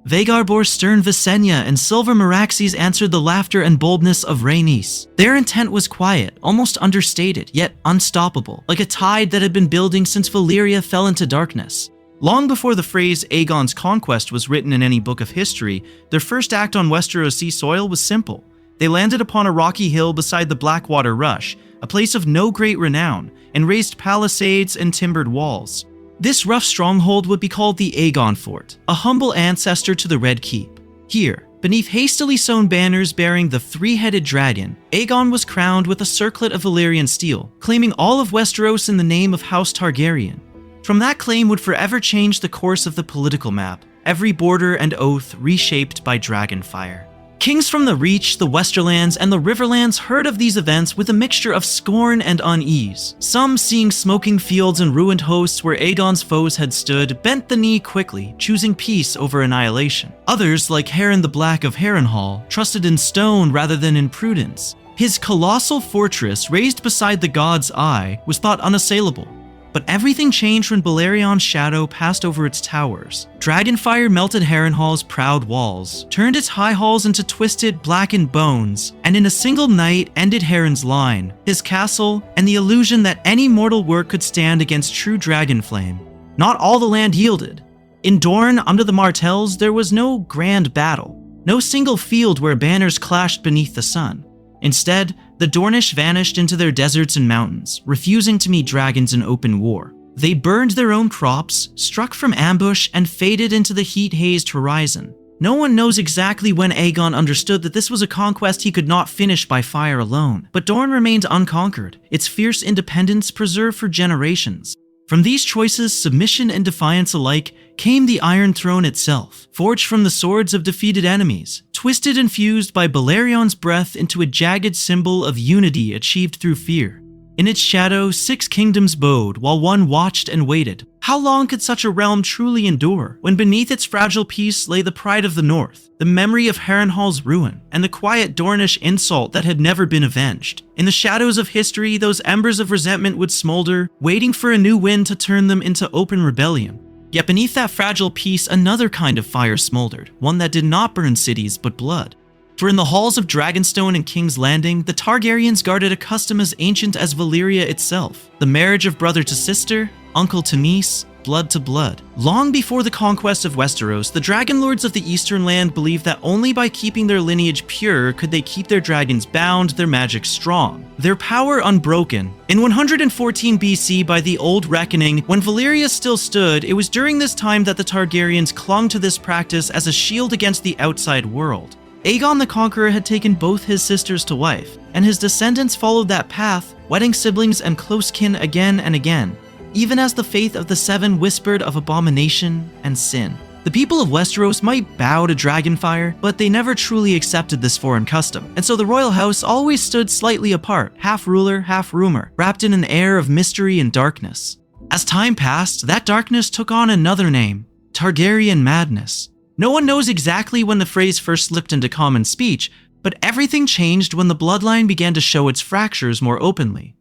A: Vhagar bore stern Visenya, and Silver Meraxes answered the laughter and boldness of Rhaenys. Their intent was quiet, almost understated, yet unstoppable, like a tide that had been building since Valyria fell into darkness. Long before the phrase Aegon's conquest was written in any book of history, their first act on Westeros sea soil was simple. They landed upon a rocky hill beside the Blackwater Rush, a place of no great renown, and raised palisades and timbered walls. This rough stronghold would be called the Aegon Fort, a humble ancestor to the Red Keep. Here, beneath hastily sewn banners bearing the 3-headed dragon, Aegon was crowned with a circlet of Valyrian steel, claiming all of Westeros in the name of House Targaryen. From that claim would forever change the course of the political map, every border and oath reshaped by dragonfire. Kings from the Reach, the Westerlands, and the Riverlands heard of these events with a mixture of scorn and unease. Some, seeing smoking fields and ruined hosts where Aegon's foes had stood, bent the knee quickly, choosing peace over annihilation. Others, like Harren the Black of Harrenhal, trusted in stone rather than in prudence. His colossal fortress, raised beside the God's Eye, was thought unassailable. But everything changed when Balerion's shadow passed over its towers. Dragonfire melted Harrenhal's proud walls, turned its high halls into twisted, blackened bones, and in a single night ended Harren's line, his castle, and the illusion that any mortal work could stand against true dragon flame. Not all the land yielded. In Dorne, under the Martells, there was no grand battle, no single field where banners clashed beneath the sun. Instead, the Dornish vanished into their deserts and mountains, refusing to meet dragons in open war. They burned their own crops, struck from ambush, and faded into the heat-hazed horizon. No one knows exactly when Aegon understood that this was a conquest he could not finish by fire alone, but Dorne remained unconquered, its fierce independence preserved for generations. From these choices, submission and defiance alike, came the Iron Throne itself, forged from the swords of defeated enemies, twisted and fused by Balerion's breath into a jagged symbol of unity achieved through fear. In its shadow, 6 kingdoms bowed, while one watched and waited. How long could such a realm truly endure, when beneath its fragile peace lay the pride of the North, the memory of Harrenhal's ruin, and the quiet Dornish insult that had never been avenged? In the shadows of history, those embers of resentment would smolder, waiting for a new wind to turn them into open rebellion. Yet beneath that fragile peace, another kind of fire smoldered, one that did not burn cities but blood. For in the halls of Dragonstone and King's Landing, the Targaryens guarded a custom as ancient as Valyria itself, the marriage of brother to sister, uncle to niece, blood to blood. Long before the conquest of Westeros, the Dragon Lords of the Eastern Land believed that only by keeping their lineage pure could they keep their dragons bound, their magic strong, their power unbroken. In 114 BC, by the old reckoning, when Valyria still stood, it was during this time that the Targaryens clung to this practice as a shield against the outside world. Aegon the Conqueror had taken both his sisters to wife, and his descendants followed that path, wedding siblings and close kin again and again, even as the faith of the 7 whispered of abomination and sin. The people of Westeros might bow to dragonfire, but they never truly accepted this foreign custom, and so the royal house always stood slightly apart, half ruler, half rumor, wrapped in an air of mystery and darkness. As time passed, that darkness took on another name, Targaryen madness. No one knows exactly when the phrase first slipped into common speech, But everything changed when the bloodline began to show its fractures more openly.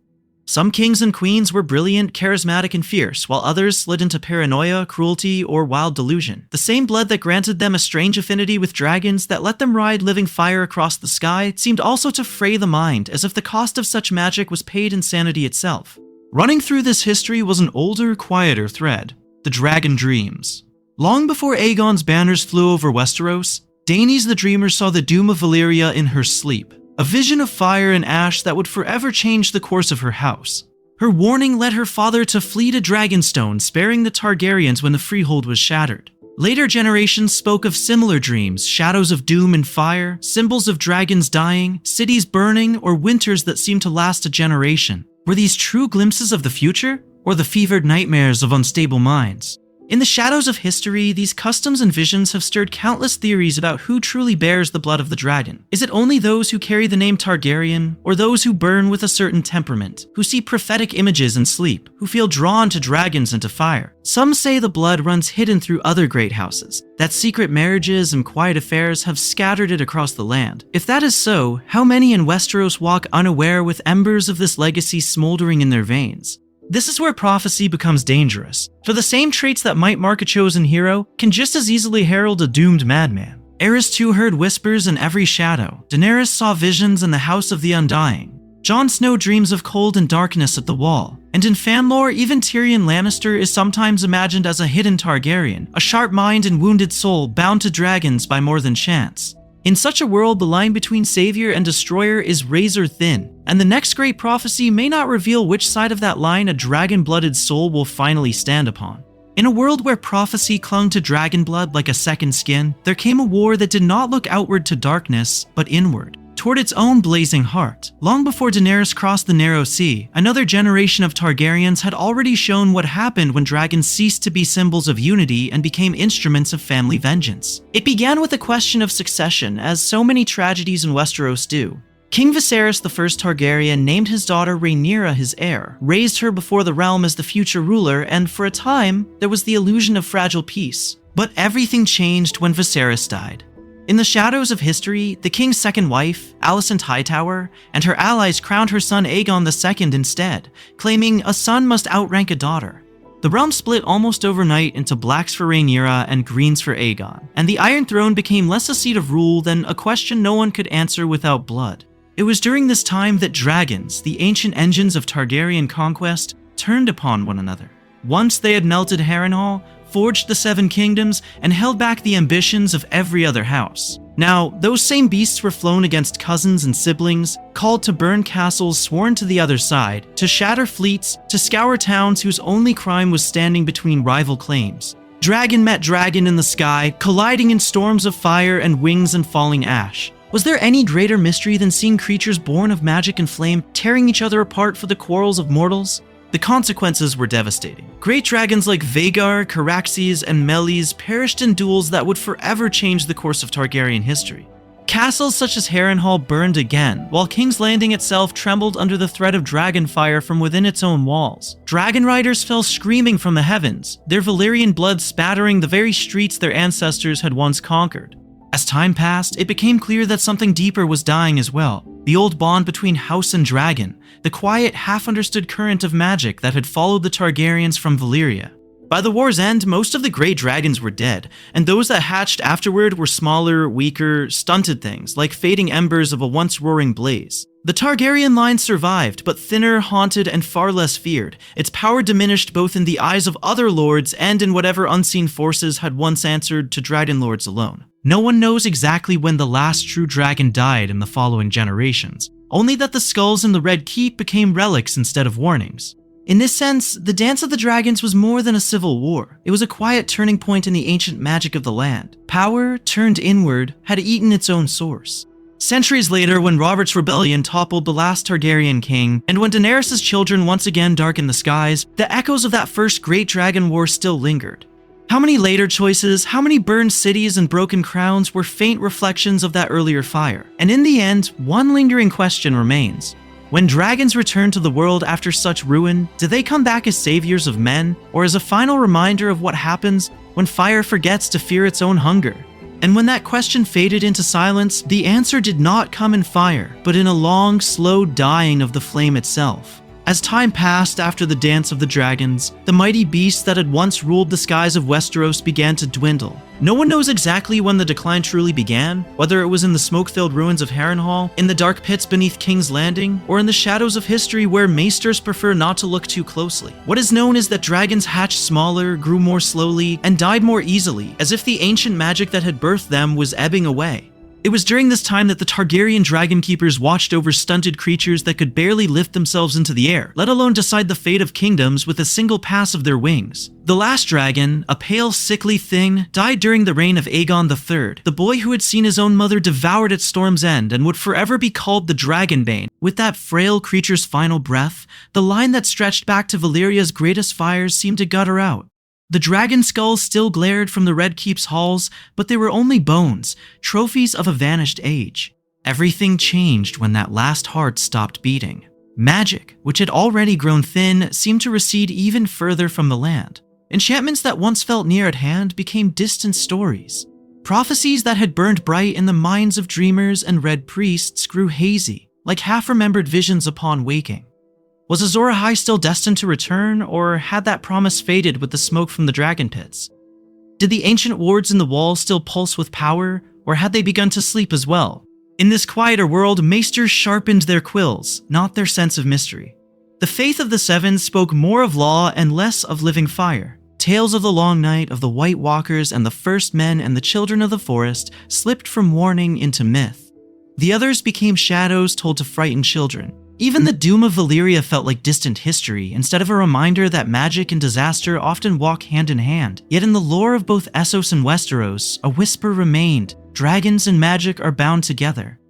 A: Some kings and queens were brilliant, charismatic, and fierce, while others slid into paranoia, cruelty, or wild delusion. The same blood that granted them a strange affinity with dragons that let them ride living fire across the sky seemed also to fray the mind, as if the cost of such magic was paid in sanity itself. Running through this history was an older, quieter thread: the dragon dreams. Long before Aegon's banners flew over Westeros, Daenerys the Dreamer saw the doom of Valyria in her sleep. A vision of fire and ash that would forever change the course of her house. Her warning led her father to flee to Dragonstone, sparing the Targaryens when the freehold was shattered. Later generations spoke of similar dreams: shadows of doom and fire, symbols of dragons dying, cities burning, or winters that seemed to last a generation. Were these true glimpses of the future, or the fevered nightmares of unstable minds? In the shadows of history, these customs and visions have stirred countless theories about who truly bears the blood of the dragon. Is it only those who carry the name Targaryen, or those who burn with a certain temperament, who see prophetic images in sleep, who feel drawn to dragons and to fire? Some say the blood runs hidden through other great houses, that secret marriages and quiet affairs have scattered it across the land. If that is so, how many in Westeros walk unaware with embers of this legacy smoldering in their veins? This is where prophecy becomes dangerous, for the same traits that might mark a chosen hero can just as easily herald a doomed madman. Aerys too heard whispers in every shadow. Daenerys saw visions in the House of the Undying. Jon Snow dreams of cold and darkness at the Wall. And in fan lore, even Tyrion Lannister is sometimes imagined as a hidden Targaryen, a sharp mind and wounded soul bound to dragons by more than chance. In such a world, the line between savior and destroyer is razor thin, and the next great prophecy may not reveal which side of that line a dragon-blooded soul will finally stand upon. In a world where prophecy clung to dragon blood like a second skin, there came a war that did not look outward to darkness, but inward, toward its own blazing heart. Long before Daenerys crossed the Narrow Sea, another generation of Targaryens had already shown what happened when dragons ceased to be symbols of unity and became instruments of family vengeance. It began with a question of succession, as so many tragedies in Westeros do. King Viserys the First Targaryen named his daughter Rhaenyra his heir, raised her before the realm as the future ruler, and for a time, there was the illusion of fragile peace. But everything changed when Viserys died. In the shadows of history, the king's second wife, Alicent Hightower, and her allies crowned her son Aegon II instead, claiming a son must outrank a daughter. The realm split almost overnight into blacks for Rhaenyra and greens for Aegon, and the Iron Throne became less a seat of rule than a question no one could answer without blood. It was during this time that dragons, the ancient engines of Targaryen conquest, turned upon one another. Once they had melted Harrenhal, forged the Seven Kingdoms, and held back the ambitions of every other house. Now, those same beasts were flown against cousins and siblings, called to burn castles sworn to the other side, to shatter fleets, to scour towns whose only crime was standing between rival claims. Dragon met dragon in the sky, colliding in storms of fire and wings and falling ash. Was there any greater mystery than seeing creatures born of magic and flame tearing each other apart for the quarrels of mortals? The consequences were devastating. Great dragons like Vhagar, Caraxes, and Meleys perished in duels that would forever change the course of Targaryen history. Castles such as Harrenhal burned again, while King's Landing itself trembled under the threat of dragon fire from within its own walls. Dragon riders fell screaming from the heavens, their Valyrian blood spattering the very streets their ancestors had once conquered. As time passed, it became clear that something deeper was dying as well. The old bond between house and dragon, the quiet, half-understood current of magic that had followed the Targaryens from Valyria. By the war's end, most of the great dragons were dead, and those that hatched afterward were smaller, weaker, stunted things, like fading embers of a once roaring blaze. The Targaryen line survived, but thinner, haunted, and far less feared. Its power diminished both in the eyes of other lords and in whatever unseen forces had once answered to dragon lords alone. No one knows exactly when the last true dragon died in the following generations, only that the skulls in the Red Keep became relics instead of warnings. In this sense, the Dance of the Dragons was more than a civil war. It was a quiet turning point in the ancient magic of the land. Power, turned inward, had eaten its own source. Centuries later, when Robert's rebellion toppled the last Targaryen king, and when Daenerys' children once again darkened the skies, the echoes of that first great dragon war still lingered. How many later choices, how many burned cities and broken crowns were faint reflections of that earlier fire? And in the end, one lingering question remains. When dragons return to the world after such ruin, do they come back as saviors of men, or as a final reminder of what happens when fire forgets to fear its own hunger? And when that question faded into silence, the answer did not come in fire, but in a long, slow dying of the flame itself. As time passed after the Dance of the Dragons, the mighty beasts that had once ruled the skies of Westeros began to dwindle. No one knows exactly when the decline truly began, whether it was in the smoke-filled ruins of Harrenhal, in the dark pits beneath King's Landing, or in the shadows of history where maesters prefer not to look too closely. What is known is that dragons hatched smaller, grew more slowly, and died more easily, as if the ancient magic that had birthed them was ebbing away. It was during this time that the Targaryen dragon keepers watched over stunted creatures that could barely lift themselves into the air, let alone decide the fate of kingdoms with a single pass of their wings. The last dragon, a pale, sickly thing, died during the reign of Aegon III, the boy who had seen his own mother devoured at Storm's End and would forever be called the Dragonbane. With that frail creature's final breath, the line that stretched back to Valyria's greatest fires seemed to gutter out. The dragon skulls still glared from the Red Keep's halls, but they were only bones, trophies of a vanished age. Everything changed when that last heart stopped beating. Magic, which had already grown thin, seemed to recede even further from the land. Enchantments that once felt near at hand became distant stories. Prophecies that had burned bright in the minds of dreamers and red priests grew hazy, like half-remembered visions upon waking. Was Azor Ahai still destined to return, or had that promise faded with the smoke from the dragon pits? Did the ancient wards in the wall still pulse with power, or had they begun to sleep as well? In this quieter world, maesters sharpened their quills, not their sense of mystery. The faith of the Seven spoke more of law and less of living fire. Tales of the Long Night, of the White Walkers, and the First Men and the Children of the Forest slipped from warning into myth. The others became shadows told to frighten children. Even the doom of Valyria felt like distant history, instead of a reminder that magic and disaster often walk hand in hand. Yet in the lore of both Essos and Westeros, a whisper remained: dragons and magic are bound together.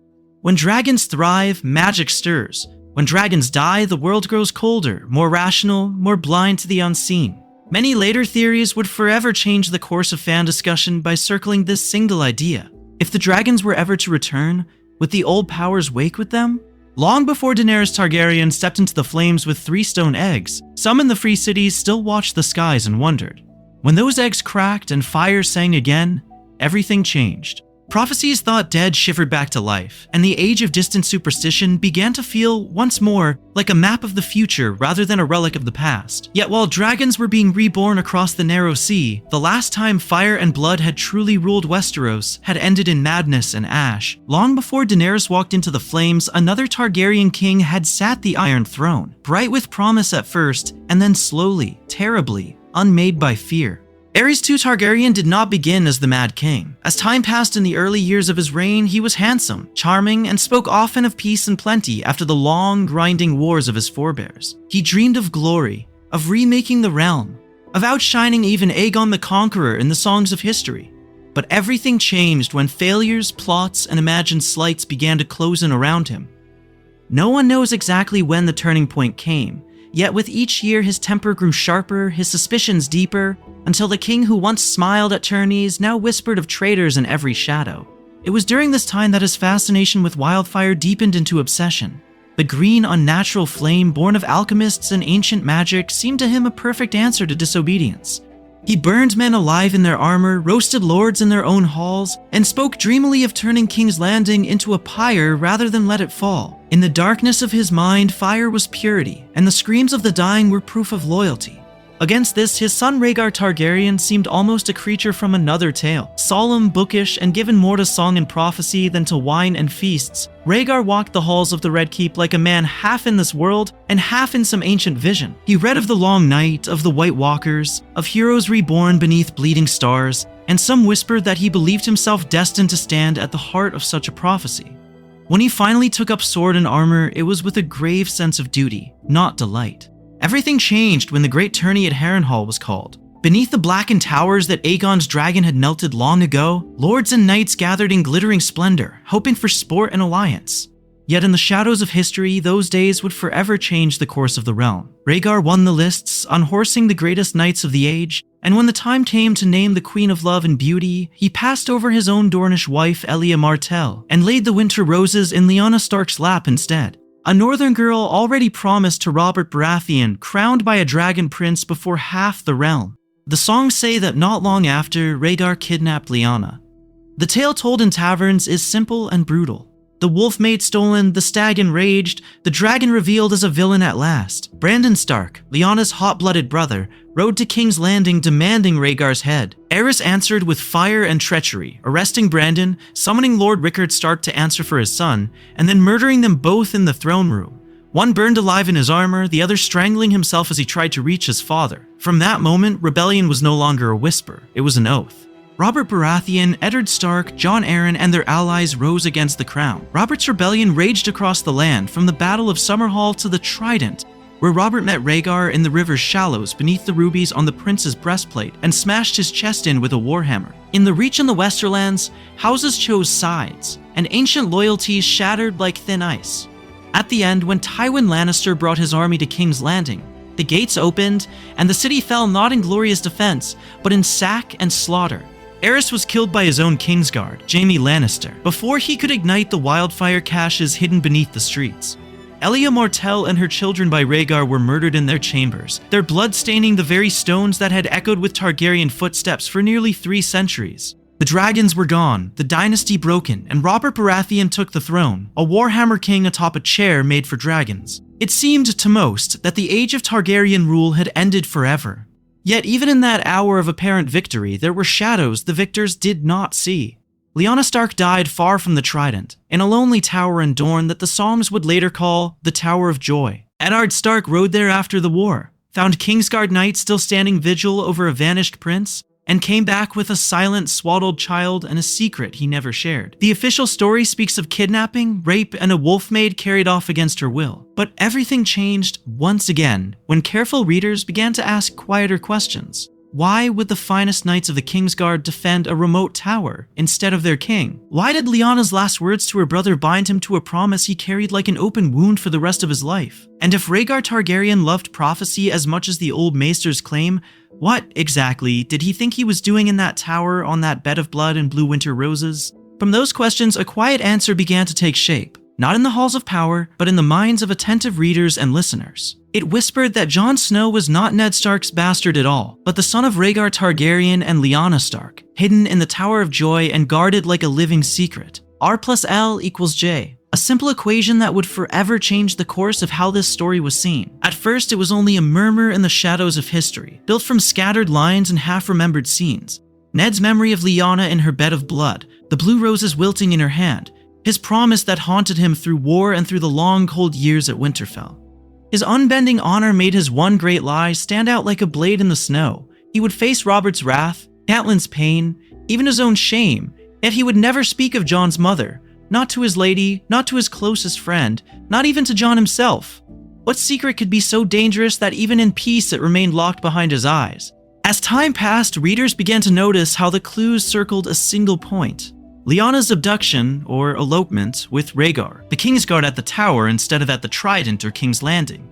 A: When dragons thrive, magic stirs. When dragons die, the world grows colder, more rational, more blind to the unseen. Many later theories would forever change the course of fan discussion by circling this single idea. If the dragons were ever to return, would the old powers wake with them? Long before Daenerys Targaryen stepped into the flames with 3 stone eggs, some in the Free Cities still watched the skies and wondered. When those eggs cracked and fire sang again, everything changed. Prophecies thought dead shivered back to life, and the age of distant superstition began to feel, once more, like a map of the future rather than a relic of the past. Yet while dragons were being reborn across the narrow sea, the last time fire and blood had truly ruled Westeros had ended in madness and ash. Long before Daenerys walked into the flames, another Targaryen king had sat the Iron Throne, bright with promise at first, and then slowly, terribly, unmade by fear. Aerys II Targaryen did not begin as the Mad King. As time passed in the early years of his reign, he was handsome, charming, and spoke often of peace and plenty after the long, grinding wars of his forebears. He dreamed of glory, of remaking the realm, of outshining even Aegon the Conqueror in the songs of history. But everything changed when failures, plots, and imagined slights began to close in around him. No one knows exactly when the turning point came, yet with each year his temper grew sharper, his suspicions deeper, until the king who once smiled at tourneys now whispered of traitors in every shadow. It was during this time that his fascination with wildfire deepened into obsession. The green, unnatural flame born of alchemists and ancient magic seemed to him a perfect answer to disobedience. He burned men alive in their armor, roasted lords in their own halls, and spoke dreamily of turning King's Landing into a pyre rather than let it fall. In the darkness of his mind, fire was purity, and the screams of the dying were proof of loyalty. Against this, his son Rhaegar Targaryen seemed almost a creature from another tale. Solemn, bookish, and given more to song and prophecy than to wine and feasts, Rhaegar walked the halls of the Red Keep like a man half in this world and half in some ancient vision. He read of the Long Night, of the White Walkers, of heroes reborn beneath bleeding stars, and some whispered that he believed himself destined to stand at the heart of such a prophecy. When he finally took up sword and armor, it was with a grave sense of duty, not delight. Everything changed when the great tourney at Harrenhal was called. Beneath the blackened towers that Aegon's dragon had melted long ago, lords and knights gathered in glittering splendor, hoping for sport and alliance. Yet in the shadows of history, those days would forever change the course of the realm. Rhaegar won the lists, unhorsing the greatest knights of the age, and when the time came to name the Queen of Love and Beauty, he passed over his own Dornish wife Elia Martell, and laid the winter roses in Lyanna Stark's lap instead. A northern girl already promised to Robert Baratheon, crowned by a dragon prince before half the realm. The songs say that not long after, Rhaegar kidnapped Lyanna. The tale told in taverns is simple and brutal. The wolf mate stolen, the stag enraged, the dragon revealed as a villain at last. Brandon Stark, Lyanna's hot-blooded brother, rode to King's Landing demanding Rhaegar's head. Aerys answered with fire and treachery, arresting Brandon, summoning Lord Rickard Stark to answer for his son, and then murdering them both in the throne room. One burned alive in his armor, the other strangling himself as he tried to reach his father. From that moment, rebellion was no longer a whisper, it was an oath. Robert Baratheon, Eddard Stark, Jon Arryn, and their allies rose against the crown. Robert's rebellion raged across the land, from the Battle of Summerhall to the Trident, where Robert met Rhaegar in the river's shallows beneath the rubies on the prince's breastplate and smashed his chest in with a warhammer. In the Reach and the Westerlands, houses chose sides, and ancient loyalties shattered like thin ice. At the end, when Tywin Lannister brought his army to King's Landing, the gates opened, and the city fell not in glorious defense, but in sack and slaughter. Aerys was killed by his own Kingsguard, Jaime Lannister, before he could ignite the wildfire caches hidden beneath the streets. Elia Martell and her children by Rhaegar were murdered in their chambers, their blood staining the very stones that had echoed with Targaryen footsteps for nearly 3 centuries. The dragons were gone, the dynasty broken, and Robert Baratheon took the throne, a Warhammer king atop a chair made for dragons. It seemed to most that the age of Targaryen rule had ended forever. Yet even in that hour of apparent victory, there were shadows the victors did not see. Lyanna Stark died far from the Trident, in a lonely tower in Dorne that the Psalms would later call the Tower of Joy. Eddard Stark rode there after the war, found Kingsguard knights still standing vigil over a vanished prince, and came back with a silent, swaddled child and a secret he never shared. The official story speaks of kidnapping, rape, and a wolf maid carried off against her will. But everything changed once again when careful readers began to ask quieter questions. Why would the finest knights of the Kingsguard defend a remote tower instead of their king? Why did Lyanna's last words to her brother bind him to a promise he carried like an open wound for the rest of his life? And if Rhaegar Targaryen loved prophecy as much as the old maesters claim, what, exactly, did he think he was doing in that tower on that bed of blood and blue winter roses? From those questions, a quiet answer began to take shape. Not in the halls of power, but in the minds of attentive readers and listeners. It whispered that Jon Snow was not Ned Stark's bastard at all, but the son of Rhaegar Targaryen and Lyanna Stark, hidden in the Tower of Joy and guarded like a living secret. R+L=J. A simple equation that would forever change the course of how this story was seen. At first, it was only a murmur in the shadows of history, built from scattered lines and half-remembered scenes. Ned's memory of Lyanna in her bed of blood, the blue roses wilting in her hand, his promise that haunted him through war and through the long, cold years at Winterfell. His unbending honor made his one great lie stand out like a blade in the snow. He would face Robert's wrath, Catelyn's pain, even his own shame, yet he would never speak of Jon's mother, not to his lady, not to his closest friend, not even to Jon himself. What secret could be so dangerous that even in peace it remained locked behind his eyes? As time passed, readers began to notice how the clues circled a single point. Lyanna's abduction, or elopement, with Rhaegar, the Kingsguard at the Tower instead of at the Trident or King's Landing.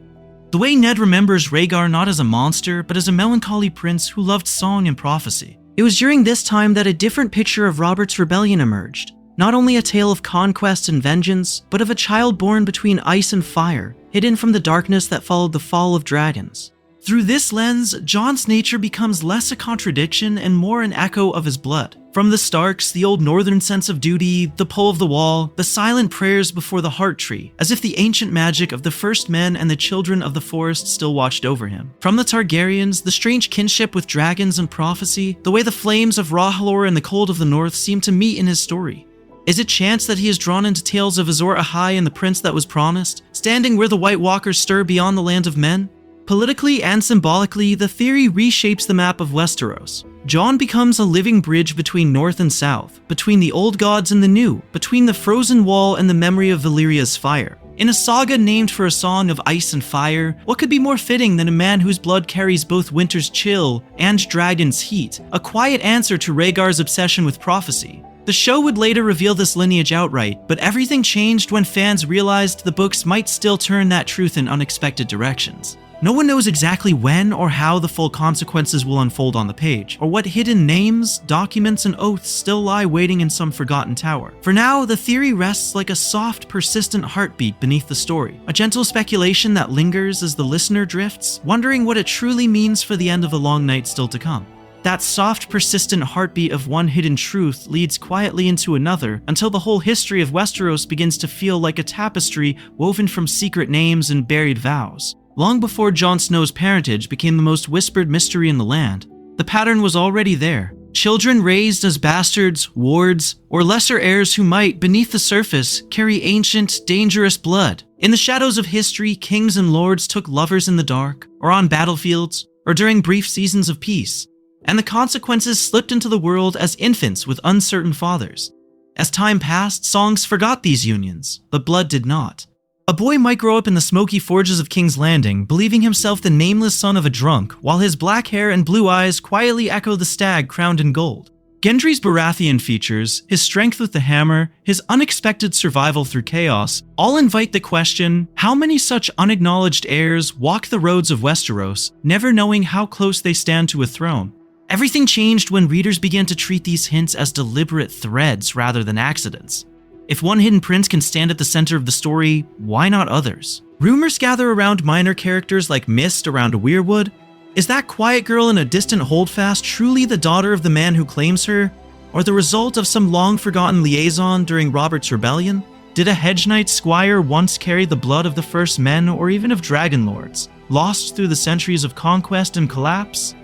A: The way Ned remembers Rhaegar not as a monster, but as a melancholy prince who loved song and prophecy. It was during this time that a different picture of Robert's rebellion emerged. Not only a tale of conquest and vengeance, but of a child born between ice and fire, hidden from the darkness that followed the fall of dragons. Through this lens, Jon's nature becomes less a contradiction and more an echo of his blood. From the Starks, the old northern sense of duty, the pull of the wall, the silent prayers before the heart tree, as if the ancient magic of the first men and the children of the forest still watched over him. From the Targaryens, the strange kinship with dragons and prophecy, the way the flames of R'hllor and the cold of the north seem to meet in his story. Is it chance that he is drawn into tales of Azor Ahai and the prince that was promised, standing where the White Walkers stir beyond the land of men? Politically and symbolically, the theory reshapes the map of Westeros. Jon becomes a living bridge between north and south, between the old gods and the new, between the frozen wall and the memory of Valyria's fire. In a saga named for a song of ice and fire, what could be more fitting than a man whose blood carries both winter's chill and dragon's heat, a quiet answer to Rhaegar's obsession with prophecy? The show would later reveal this lineage outright, but everything changed when fans realized the books might still turn that truth in unexpected directions. No one knows exactly when or how the full consequences will unfold on the page, or what hidden names, documents, and oaths still lie waiting in some forgotten tower. For now, the theory rests like a soft, persistent heartbeat beneath the story, a gentle speculation that lingers as the listener drifts, wondering what it truly means for the end of the long night still to come. That soft, persistent heartbeat of one hidden truth leads quietly into another until the whole history of Westeros begins to feel like a tapestry woven from secret names and buried vows. Long before Jon Snow's parentage became the most whispered mystery in the land, the pattern was already there. Children raised as bastards, wards, or lesser heirs who might, beneath the surface, carry ancient, dangerous blood. In the shadows of history, kings and lords took lovers in the dark, or on battlefields, or during brief seasons of peace, and the consequences slipped into the world as infants with uncertain fathers. As time passed, songs forgot these unions, but blood did not. A boy might grow up in the smoky forges of King's Landing, believing himself the nameless son of a drunk, while his black hair and blue eyes quietly echo the stag crowned in gold. Gendry's Baratheon features, his strength with the hammer, his unexpected survival through chaos, all invite the question, how many such unacknowledged heirs walk the roads of Westeros, never knowing how close they stand to a throne? Everything changed when readers began to treat these hints as deliberate threads rather than accidents. If one hidden prince can stand at the center of the story, why not others? Rumors gather around minor characters like Mist around a weirwood. Is that quiet girl in a distant holdfast truly the daughter of the man who claims her, or the result of some long-forgotten liaison during Robert's rebellion? Did a hedge knight squire once carry the blood of the first men or even of dragon lords, lost through the centuries of conquest and collapse?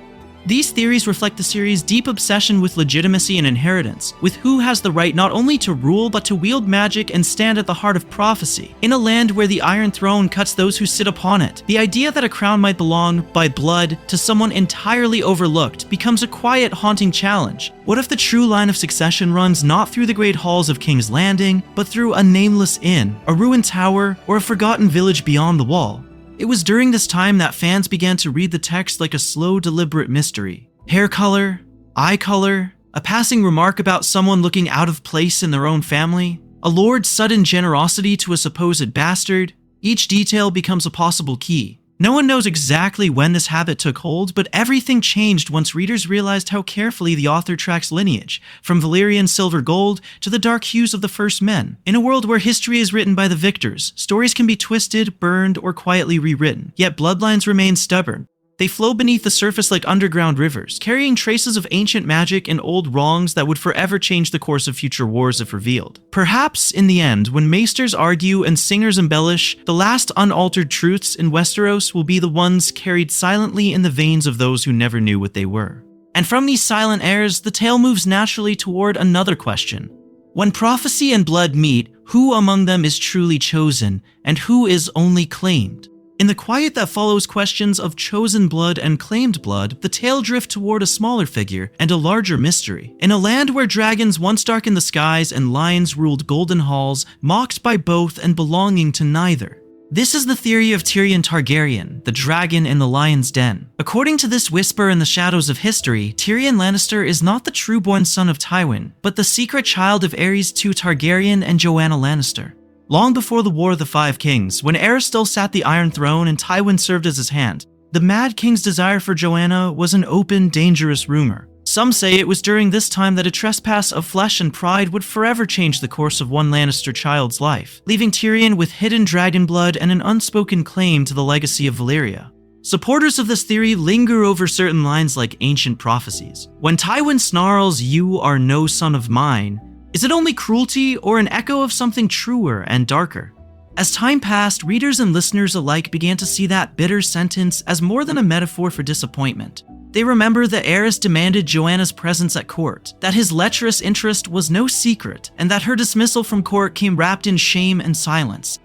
A: These theories reflect the series' deep obsession with legitimacy and inheritance, with who has the right not only to rule but to wield magic and stand at the heart of prophecy. In a land where the Iron Throne cuts those who sit upon it, the idea that a crown might belong, by blood, to someone entirely overlooked becomes a quiet, haunting challenge. What if the true line of succession runs not through the great halls of King's Landing, but through a nameless inn, a ruined tower, or a forgotten village beyond the wall? It was during this time that fans began to read the text like a slow, deliberate mystery. Hair color, eye color, a passing remark about someone looking out of place in their own family, a lord's sudden generosity to a supposed bastard. Each detail becomes a possible key. No one knows exactly when this habit took hold, but everything changed once readers realized how carefully the author tracks lineage, from Valyrian silver gold to the dark hues of the First Men. In a world where history is written by the victors, stories can be twisted, burned, or quietly rewritten, yet bloodlines remain stubborn. They flow beneath the surface like underground rivers, carrying traces of ancient magic and old wrongs that would forever change the course of future wars if revealed. Perhaps, in the end, when maesters argue and singers embellish, the last unaltered truths in Westeros will be the ones carried silently in the veins of those who never knew what they were. And from these silent heirs, the tale moves naturally toward another question. When prophecy and blood meet, who among them is truly chosen, and who is only claimed? In the quiet that follows questions of chosen blood and claimed blood, the tale drifts toward a smaller figure and a larger mystery. In a land where dragons once darkened the skies and lions ruled golden halls, mocked by both and belonging to neither. This is the theory of Tyrion Targaryen, the dragon in the lion's den. According to this whisper in the shadows of history, Tyrion Lannister is not the true-born son of Tywin, but the secret child of Aerys II Targaryen and Joanna Lannister. Long before the War of the Five Kings, when Aerys still sat the Iron Throne and Tywin served as his hand, the Mad King's desire for Joanna was an open, dangerous rumor. Some say it was during this time that a trespass of flesh and pride would forever change the course of one Lannister child's life, leaving Tyrion with hidden dragon blood and an unspoken claim to the legacy of Valyria. Supporters of this theory linger over certain lines like ancient prophecies. When Tywin snarls, "You are no son of mine," is it only cruelty or an echo of something truer and darker? As time passed, readers and listeners alike began to see that bitter sentence as more than a metaphor for disappointment. They remember that Aerys demanded Joanna's presence at court, that his lecherous interest was no secret, and that her dismissal from court came wrapped in shame and silence.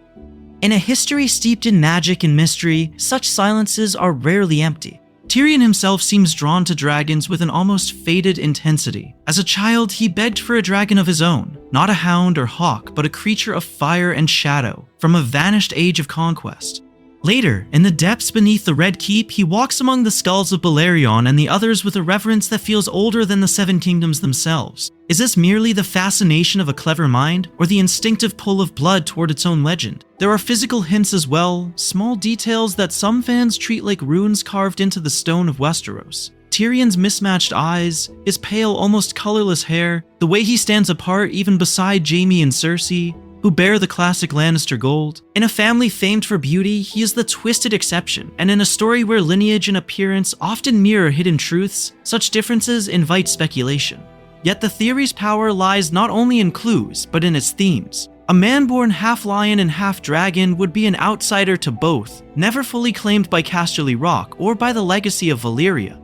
A: In a history steeped in magic and mystery, such silences are rarely empty. Tyrion himself seems drawn to dragons with an almost fated intensity. As a child, he begged for a dragon of his own, not a hound or hawk, but a creature of fire and shadow, from a vanished age of conquest. Later, in the depths beneath the Red Keep, he walks among the skulls of Balerion and the others with a reverence that feels older than the Seven Kingdoms themselves. Is this merely the fascination of a clever mind, or the instinctive pull of blood toward its own legend? There are physical hints as well, small details that some fans treat like runes carved into the stone of Westeros. Tyrion's mismatched eyes, his pale, almost colorless hair, the way he stands apart even beside Jaime and Cersei. who bear the classic Lannister gold. In a family famed for beauty, he is the twisted exception, and in a story where lineage and appearance often mirror hidden truths, such differences invite speculation. Yet the theory's power lies not only in clues, but in its themes. A man born half lion and half dragon would be an outsider to both, never fully claimed by Casterly Rock or by the legacy of Valyria.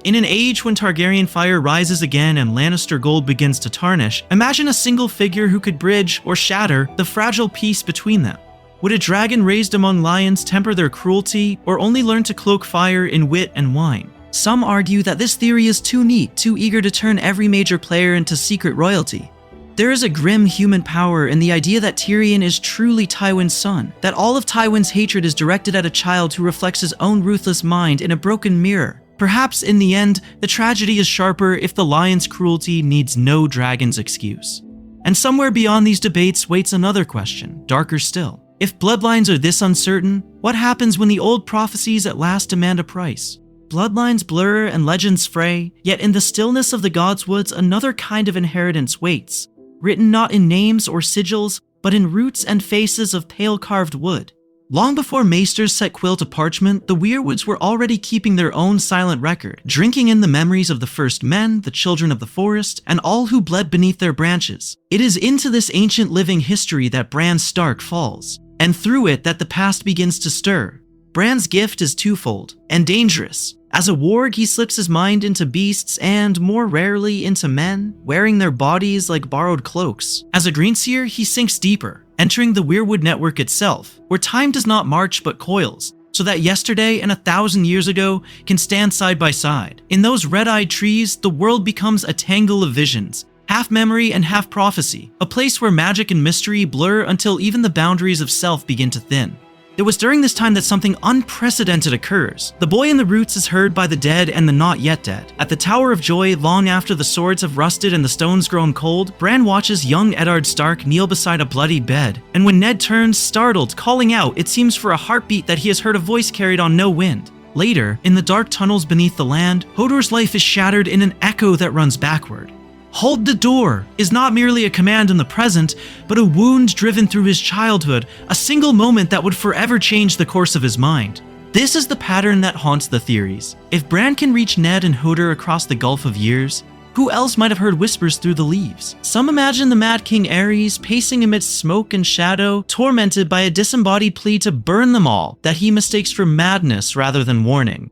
A: In an age when Targaryen fire rises again and Lannister gold begins to tarnish, imagine a single figure who could bridge or shatter the fragile peace between them. Would a dragon raised among lions temper their cruelty, or only learn to cloak fire in wit and wine? Some argue that this theory is too neat, too eager to turn every major player into secret royalty. There is a grim human power in the idea that Tyrion is truly Tywin's son, that all of Tywin's hatred is directed at a child who reflects his own ruthless mind in a broken mirror. Perhaps in the end, the tragedy is sharper if the lion's cruelty needs no dragon's excuse. And somewhere beyond these debates waits another question, darker still. If bloodlines are this uncertain, what happens when the old prophecies at last demand a price? Bloodlines blur and legends fray, yet in the stillness of the Godswoods, another kind of inheritance waits, written not in names or sigils, but in roots and faces of pale carved wood. Long before maesters set quill to parchment, the weirwoods were already keeping their own silent record, drinking in the memories of the first men, the children of the forest, and all who bled beneath their branches. It is into this ancient living history that Bran Stark falls, and through it that the past begins to stir. Bran's gift is twofold, and dangerous. As a warg, he slips his mind into beasts and, more rarely, into men, wearing their bodies like borrowed cloaks. As a greenseer, he sinks deeper, entering the weirwood network itself, where time does not march but coils, so that yesterday and 1,000 years ago can stand side by side. In those red-eyed trees, the world becomes a tangle of visions, half memory and half prophecy, a place where magic and mystery blur until even the boundaries of self begin to thin. It was during this time that something unprecedented occurs. The boy in the roots is heard by the dead and the not yet dead. At the Tower of Joy, long after the swords have rusted and the stones grown cold, Bran watches young Eddard Stark kneel beside a bloody bed. And when Ned turns, startled, calling out, it seems for a heartbeat that he has heard a voice carried on no wind. Later, in the dark tunnels beneath the land, Hodor's life is shattered in an echo that runs backward. "Hold the door" is not merely a command in the present, but a wound driven through his childhood, a single moment that would forever change the course of his mind. This is the pattern that haunts the theories. If Bran can reach Ned and Hodor across the gulf of years, who else might have heard whispers through the leaves? Some imagine the Mad King Aerys pacing amidst smoke and shadow, tormented by a disembodied plea to burn them all, that he mistakes for madness rather than warning.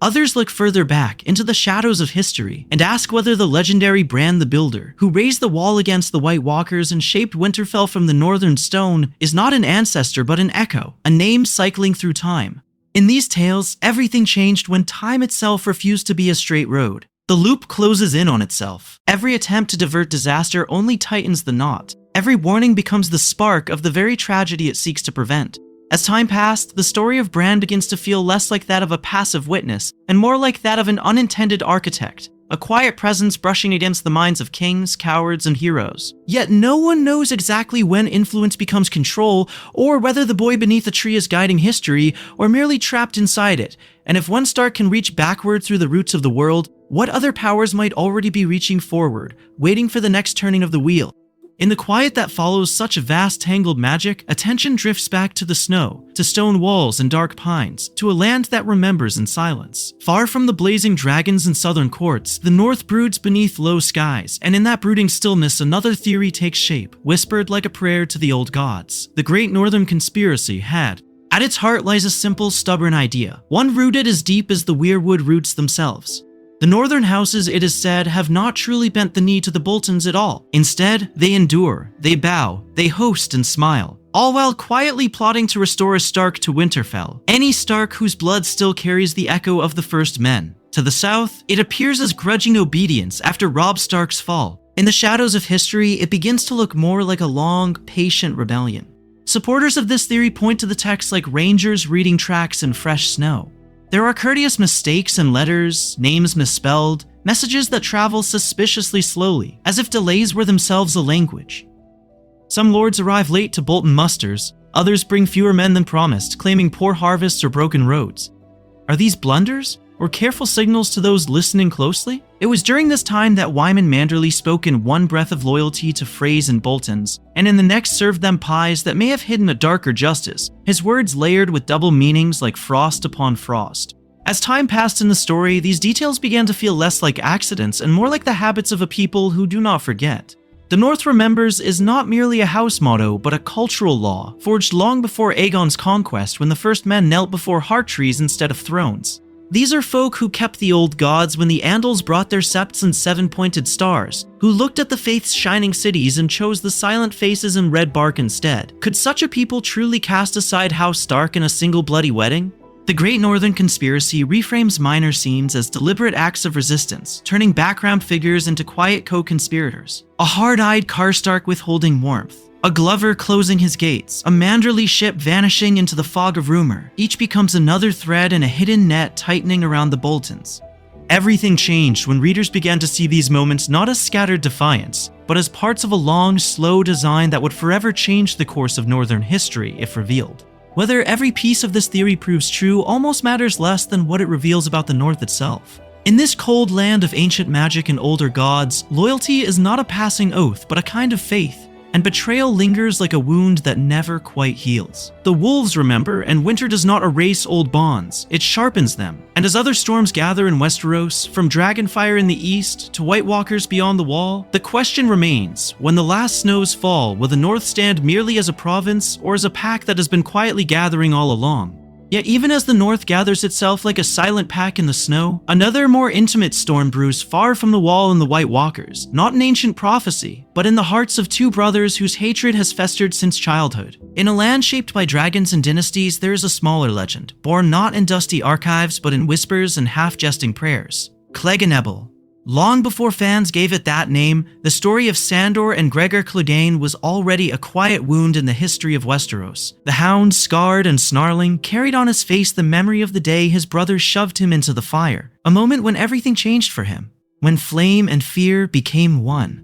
A: Others look further back into the shadows of history and ask whether the legendary Bran the Builder, who raised the wall against the White Walkers and shaped Winterfell from the northern stone, is not an ancestor but an echo, a name cycling through time. In these tales, everything changed when time itself refused to be a straight road. The loop closes in on itself. Every attempt to divert disaster only tightens the knot. Every warning becomes the spark of the very tragedy it seeks to prevent. As time passed, the story of Bran begins to feel less like that of a passive witness, and more like that of an unintended architect, a quiet presence brushing against the minds of kings, cowards, and heroes. Yet no one knows exactly when influence becomes control, or whether the boy beneath the tree is guiding history, or merely trapped inside it. And if one Stark can reach backward through the roots of the world, what other powers might already be reaching forward, waiting for the next turning of the wheel? In the quiet that follows such vast tangled magic, attention drifts back to the snow, to stone walls and dark pines, to a land that remembers in silence. Far from the blazing dragons and southern courts, the north broods beneath low skies, and in that brooding stillness another theory takes shape, whispered like a prayer to the old gods. The great northern conspiracy had. At its heart lies a simple, stubborn idea, one rooted as deep as the weirwood roots themselves. The northern houses, it is said, have not truly bent the knee to the Boltons at all. Instead, they endure, they bow, they host and smile, all while quietly plotting to restore a Stark to Winterfell, any Stark whose blood still carries the echo of the first men. To the south, it appears as grudging obedience after Robb Stark's fall. In the shadows of history, it begins to look more like a long, patient rebellion. Supporters of this theory point to the text like rangers reading tracks in fresh snow. There are courteous mistakes in letters, names misspelled, messages that travel suspiciously slowly, as if delays were themselves a language. Some lords arrive late to Bolton musters, others bring fewer men than promised, claiming poor harvests or broken roads. Are these blunders? or careful signals to those listening closely? It was during this time that Wyman Manderley spoke in one breath of loyalty to Freys and Boltons, and in the next served them pies that may have hidden a darker justice, his words layered with double meanings like frost upon frost. As time passed in the story, these details began to feel less like accidents and more like the habits of a people who do not forget. The North Remembers is not merely a house motto, but a cultural law, forged long before Aegon's conquest when the first men knelt before heart trees instead of thrones. These are folk who kept the old gods when the Andals brought their septs and seven-pointed stars, who looked at the faith's shining cities and chose the silent faces and red bark instead. Could such a people truly cast aside House Stark in a single bloody wedding? The Great Northern Conspiracy reframes minor scenes as deliberate acts of resistance, turning background figures into quiet co-conspirators. A hard-eyed Karstark withholding warmth, a Glover closing his gates, a Manderley ship vanishing into the fog of rumor. Each becomes another thread in a hidden net tightening around the Boltons. Everything changed when readers began to see these moments not as scattered defiance, but as parts of a long, slow design that would forever change the course of Northern history if revealed. Whether every piece of this theory proves true almost matters less than what it reveals about the North itself. In this cold land of ancient magic and older gods, loyalty is not a passing oath, but a kind of faith, and betrayal lingers like a wound that never quite heals. The wolves remember, and winter does not erase old bonds, it sharpens them. And as other storms gather in Westeros, from dragonfire in the east to White Walkers beyond the wall, the question remains, when the last snows fall, will the North stand merely as a province or as a pack that has been quietly gathering all along? Yet even as the North gathers itself like a silent pack in the snow, another more intimate storm brews far from the wall and the White Walkers, not in ancient prophecy, but in the hearts of two brothers whose hatred has festered since childhood. In a land shaped by dragons and dynasties, there is a smaller legend, born not in dusty archives but in whispers and half-jesting prayers. Clegg-y-Nebel. Long before fans gave it that name, the story of Sandor and Gregor Clegane was already a quiet wound in the history of Westeros. The Hound, scarred and snarling, carried on his face the memory of the day his brothers shoved him into the fire, a moment when everything changed for him, when flame and fear became one.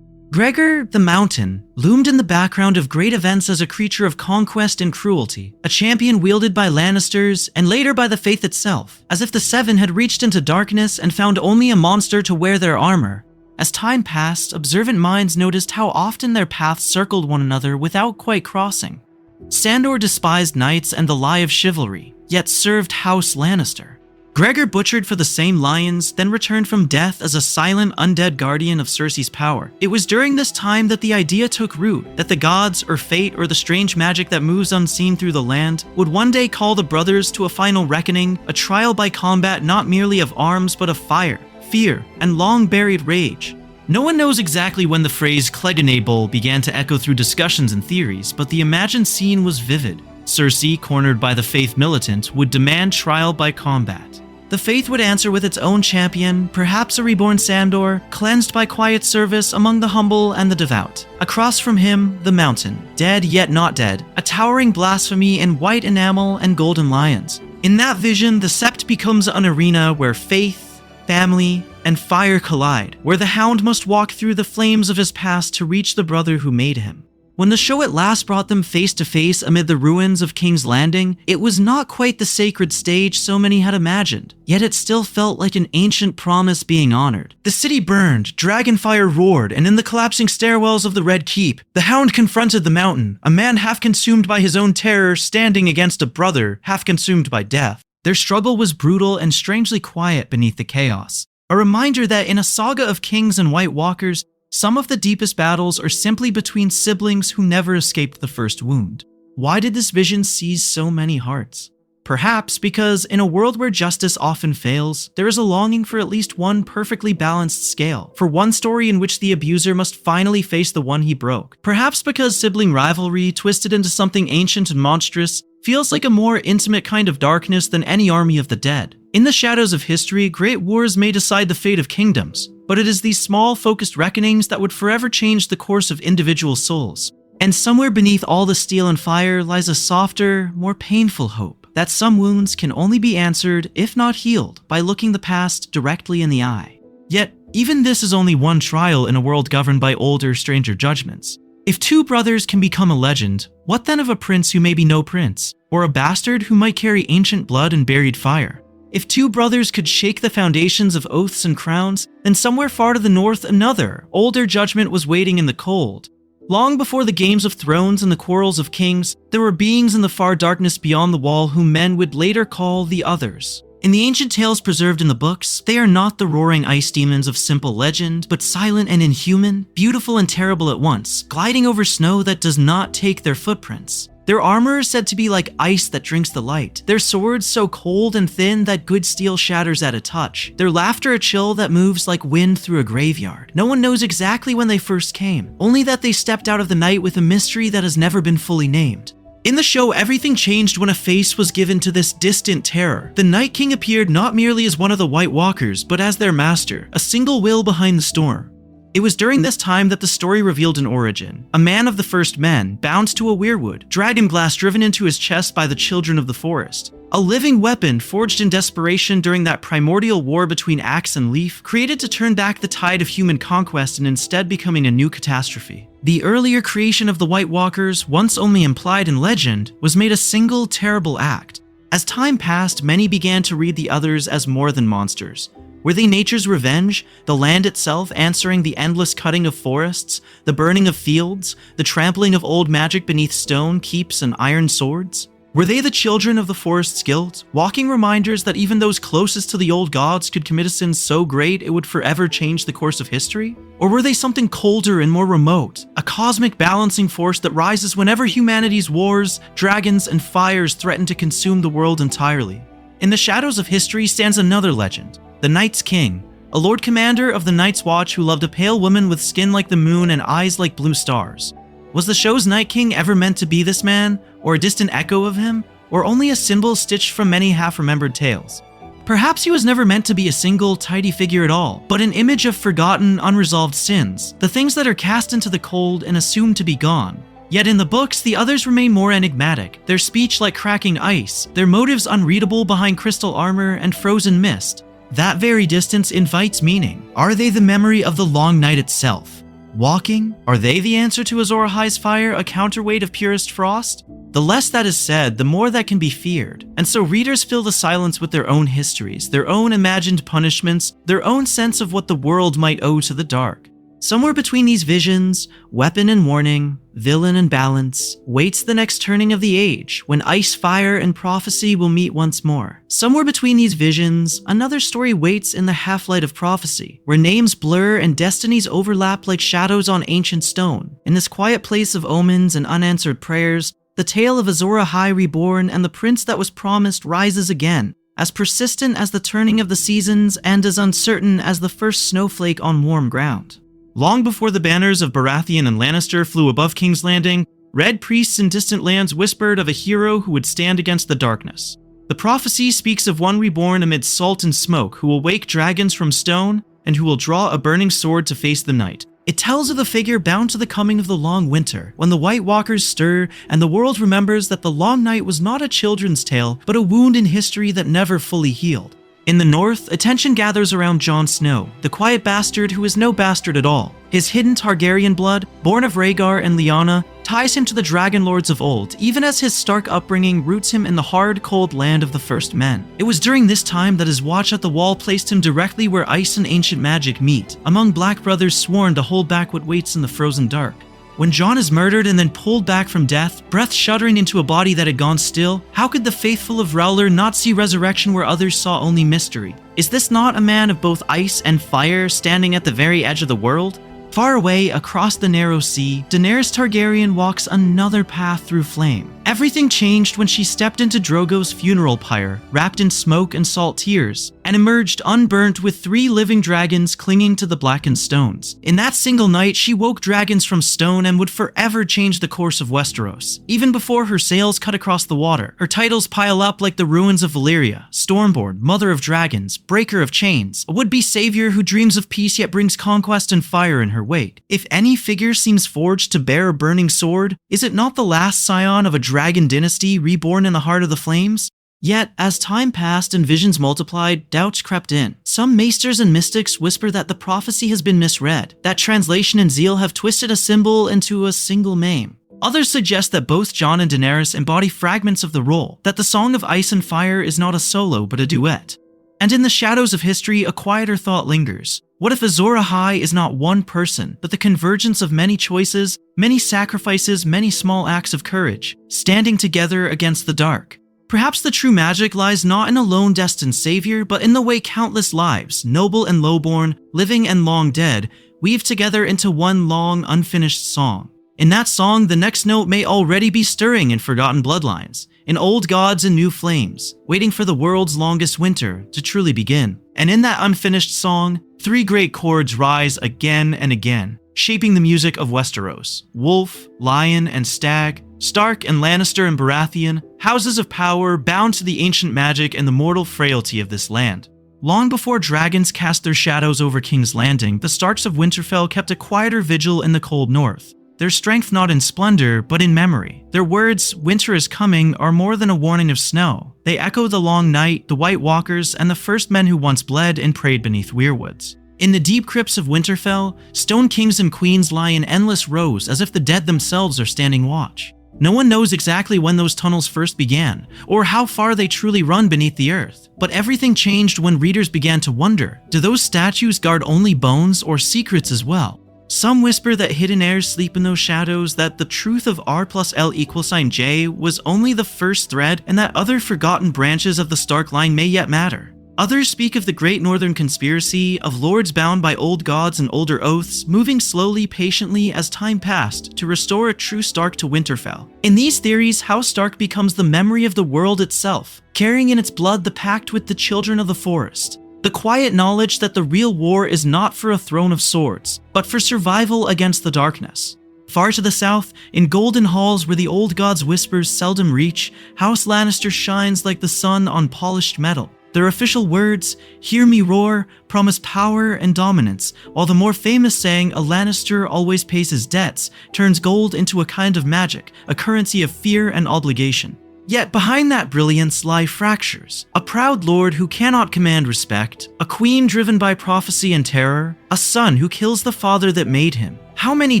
A: Gregor, the Mountain, loomed in the background of great events as a creature of conquest and cruelty, a champion wielded by Lannisters and later by the Faith itself, as if the Seven had reached into darkness and found only a monster to wear their armor. As time passed, observant minds noticed how often their paths circled one another without quite crossing. Sandor despised knights and the lie of chivalry, yet served House Lannister. Gregor butchered for the same lions, then returned from death as a silent, undead guardian of Cersei's power. It was during this time that the idea took root, that the gods, or fate, or the strange magic that moves unseen through the land, would one day call the brothers to a final reckoning, a trial by combat not merely of arms but of fire, fear, and long-buried rage. No one knows exactly when the phrase Clegg-y-Nebel began to echo through discussions and theories, but the imagined scene was vivid. Cersei, cornered by the Faith militant, would demand trial by combat. The Faith would answer with its own champion, perhaps a reborn Sandor, cleansed by quiet service among the humble and the devout. Across from him, the Mountain, dead yet not dead, a towering blasphemy in white enamel and golden lions. In that vision, the Sept becomes an arena where faith, family, and fire collide, where the Hound must walk through the flames of his past to reach the brother who made him. When the show at last brought them face to face amid the ruins of King's Landing, it was not quite the sacred stage so many had imagined, yet it still felt like an ancient promise being honored. The city burned, dragonfire roared, and in the collapsing stairwells of the Red Keep, the Hound confronted the Mountain, a man half consumed by his own terror standing against a brother half consumed by death. Their struggle was brutal and strangely quiet beneath the chaos, a reminder that in a saga of kings and White Walkers, some of the deepest battles are simply between siblings who never escaped the first wound. Why did this vision seize so many hearts? Perhaps because in a world where justice often fails, there is a longing for at least one perfectly balanced scale, for one story in which the abuser must finally face the one he broke. Perhaps because sibling rivalry, twisted into something ancient and monstrous, feels like a more intimate kind of darkness than any army of the dead. In the shadows of history, great wars may decide the fate of kingdoms, but it is these small, focused reckonings that would forever change the course of individual souls. And somewhere beneath all the steel and fire lies a softer, more painful hope that some wounds can only be answered, if not healed, by looking the past directly in the eye. Yet, even this is only one trial in a world governed by older, stranger judgments. If two brothers can become a legend, what then of a prince who may be no prince, or a bastard who might carry ancient blood and buried fire? If two brothers could shake the foundations of oaths and crowns, then somewhere far to the north another, older judgment was waiting in the cold. Long before the games of thrones and the quarrels of kings, there were beings in the far darkness beyond the wall whom men would later call the Others. In the ancient tales preserved in the books, they are not the roaring ice demons of simple legend, but silent and inhuman, beautiful and terrible at once, gliding over snow that does not take their footprints. Their armor is said to be like ice that drinks the light, their swords so cold and thin that good steel shatters at a touch, their laughter a chill that moves like wind through a graveyard. No one knows exactly when they first came, only that they stepped out of the night with a mystery that has never been fully named. In the show, everything changed when a face was given to this distant terror. The Night King appeared not merely as one of the White Walkers, but as their master, a single will behind the storm. It was during this time that the story revealed an origin. A man of the first men, bound to a weirwood, dragon glass driven into his chest by the children of the forest. A living weapon forged in desperation during that primordial war between axe and leaf, created to turn back the tide of human conquest and instead becoming a new catastrophe. The earlier creation of the White Walkers, once only implied in legend, was made a single terrible act. As time passed, many began to read the Others as more than monsters. Were they nature's revenge, the land itself answering the endless cutting of forests, the burning of fields, the trampling of old magic beneath stone keeps and iron swords? Were they the children of the forest's guilt, walking reminders that even those closest to the old gods could commit a sin so great it would forever change the course of history? Or were they something colder and more remote, a cosmic balancing force that rises whenever humanity's wars, dragons, and fires threaten to consume the world entirely? In the shadows of history stands another legend, the Night's King, a Lord Commander of the Night's Watch who loved a pale woman with skin like the moon and eyes like blue stars. Was the show's Night King ever meant to be this man, or a distant echo of him, or only a symbol stitched from many half-remembered tales? Perhaps he was never meant to be a single, tidy figure at all, but an image of forgotten, unresolved sins, the things that are cast into the cold and assumed to be gone. Yet in the books, the Others remain more enigmatic, their speech like cracking ice, their motives unreadable behind crystal armor and frozen mist. That very distance invites meaning. Are they the memory of the long night itself? Walking? Are they the answer to Azor Ahai's fire, a counterweight of purest frost? The less that is said, the more that can be feared. And so readers fill the silence with their own histories, their own imagined punishments, their own sense of what the world might owe to the dark. Somewhere between these visions, weapon and warning, villain and balance, waits the next turning of the age, when ice, fire, and prophecy will meet once more. Somewhere between these visions, another story waits in the half-light of prophecy, where names blur and destinies overlap like shadows on ancient stone. In this quiet place of omens and unanswered prayers, the tale of Azor Ahai reborn and the prince that was promised rises again, as persistent as the turning of the seasons and as uncertain as the first snowflake on warm ground. Long before the banners of Baratheon and Lannister flew above King's Landing, red priests in distant lands whispered of a hero who would stand against the darkness. The prophecy speaks of one reborn amid salt and smoke who will wake dragons from stone and who will draw a burning sword to face the night. It tells of the figure bound to the coming of the long winter, when the White Walkers stir and the world remembers that the long night was not a children's tale, but a wound in history that never fully healed. In the north, attention gathers around Jon Snow, the quiet bastard who is no bastard at all. His hidden Targaryen blood, born of Rhaegar and Lyanna, ties him to the Dragon Lords of old, even as his Stark upbringing roots him in the hard, cold land of the First Men. It was during this time that his watch at the wall placed him directly where ice and ancient magic meet, among black brothers sworn to hold back what waits in the frozen dark. When Jon is murdered and then pulled back from death, breath shuddering into a body that had gone still, how could the faithful of R'hllor not see resurrection where others saw only mystery? Is this not a man of both ice and fire standing at the very edge of the world? Far away, across the narrow sea, Daenerys Targaryen walks another path through flame. Everything changed when she stepped into Drogo's funeral pyre, wrapped in smoke and salt tears, and emerged unburnt with 3 living dragons clinging to the blackened stones. In that single night, she woke dragons from stone and would forever change the course of Westeros. Even before her sails cut across the water, her titles pile up like the ruins of Valyria: Stormborn, Mother of Dragons, Breaker of Chains, a would-be savior who dreams of peace yet brings conquest and fire in her wake. If any figure seems forged to bear a burning sword, is it not the last scion of a dragon dynasty reborn in the heart of the flames? Yet, as time passed and visions multiplied, doubts crept in. Some maesters and mystics whisper that the prophecy has been misread, that translation and zeal have twisted a symbol into a single name. Others suggest that both Jon and Daenerys embody fragments of the role, that the Song of Ice and Fire is not a solo but a duet. And in the shadows of history, a quieter thought lingers. What if Azor Ahai is not one person, but the convergence of many choices, many sacrifices, many small acts of courage, standing together against the dark? Perhaps the true magic lies not in a lone destined savior, but in the way countless lives, noble and lowborn, living and long dead, weave together into one long, unfinished song. In that song, the next note may already be stirring in forgotten bloodlines, in old gods and new flames, waiting for the world's longest winter to truly begin. And in that unfinished song, three great chords rise again and again, shaping the music of Westeros: wolf, lion, and stag, Stark and Lannister and Baratheon, houses of power bound to the ancient magic and the mortal frailty of this land. Long before dragons cast their shadows over King's Landing, the Starks of Winterfell kept a quieter vigil in the cold north. Their strength not in splendor, but in memory. Their words, "Winter is coming," are more than a warning of snow. They echo the long night, the White Walkers, and the first men who once bled and prayed beneath weirwoods. In the deep crypts of Winterfell, stone kings and queens lie in endless rows as if the dead themselves are standing watch. No one knows exactly when those tunnels first began, or how far they truly run beneath the earth. But everything changed when readers began to wonder, do those statues guard only bones or secrets as well? Some whisper that hidden heirs sleep in those shadows, that the truth of R+L=J was only the first thread, and that other forgotten branches of the Stark line may yet matter. Others speak of the Great Northern Conspiracy, of lords bound by old gods and older oaths, moving slowly, patiently as time passed to restore a true Stark to Winterfell. In these theories, House Stark becomes the memory of the world itself, carrying in its blood the pact with the children of the forest. The quiet knowledge that the real war is not for a throne of swords, but for survival against the darkness. Far to the south, in golden halls where the old god's whispers seldom reach, House Lannister shines like the sun on polished metal. Their official words, "Hear me roar," promise power and dominance, while the more famous saying, "A Lannister always pays his debts," turns gold into a kind of magic, a currency of fear and obligation. Yet behind that brilliance lie fractures. A proud lord who cannot command respect, a queen driven by prophecy and terror, a son who kills the father that made him. How many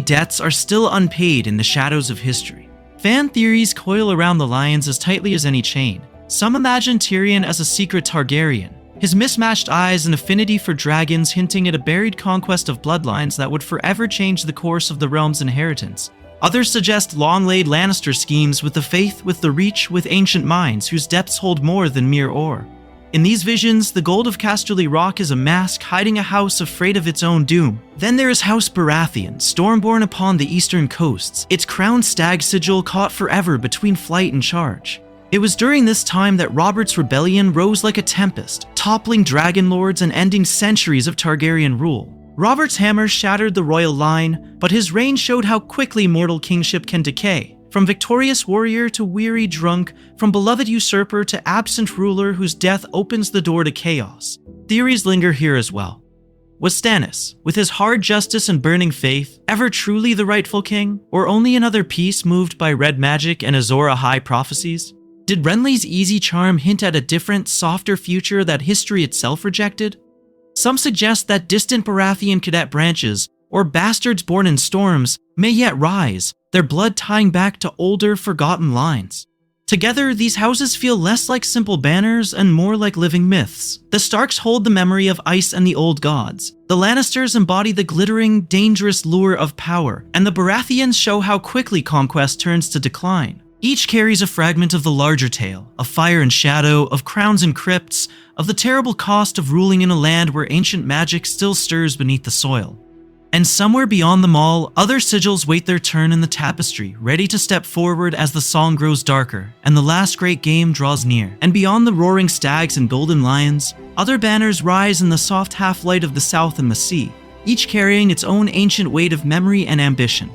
A: debts are still unpaid in the shadows of history? Fan theories coil around the lions as tightly as any chain. Some imagine Tyrion as a secret Targaryen, his mismatched eyes and affinity for dragons hinting at a buried conquest of bloodlines that would forever change the course of the realm's inheritance. Others suggest long-laid Lannister schemes with the faith, with the reach, with ancient minds whose depths hold more than mere ore. In these visions, the gold of Casterly Rock is a mask hiding a house afraid of its own doom. Then there is House Baratheon, stormborn upon the eastern coasts, its crowned stag sigil caught forever between flight and charge. It was during this time that Robert's rebellion rose like a tempest, toppling dragon lords and ending centuries of Targaryen rule. Robert's hammer shattered the royal line, but his reign showed how quickly mortal kingship can decay. From victorious warrior to weary drunk, from beloved usurper to absent ruler whose death opens the door to chaos. Theories linger here as well. Was Stannis, with his hard justice and burning faith, ever truly the rightful king, or only another piece moved by red magic and Azor Ahai prophecies? Did Renly's easy charm hint at a different, softer future that history itself rejected? Some suggest that distant Baratheon cadet branches, or bastards born in storms, may yet rise, their blood tying back to older, forgotten lines. Together, these houses feel less like simple banners and more like living myths. The Starks hold the memory of ice and the old gods. The Lannisters embody the glittering, dangerous lure of power, and the Baratheons show how quickly conquest turns to decline. Each carries a fragment of the larger tale, of fire and shadow, of crowns and crypts, of the terrible cost of ruling in a land where ancient magic still stirs beneath the soil. And somewhere beyond them all, other sigils wait their turn in the tapestry, ready to step forward as the song grows darker, and the last great game draws near. And beyond the roaring stags and golden lions, other banners rise in the soft half-light of the south and the sea, each carrying its own ancient weight of memory and ambition.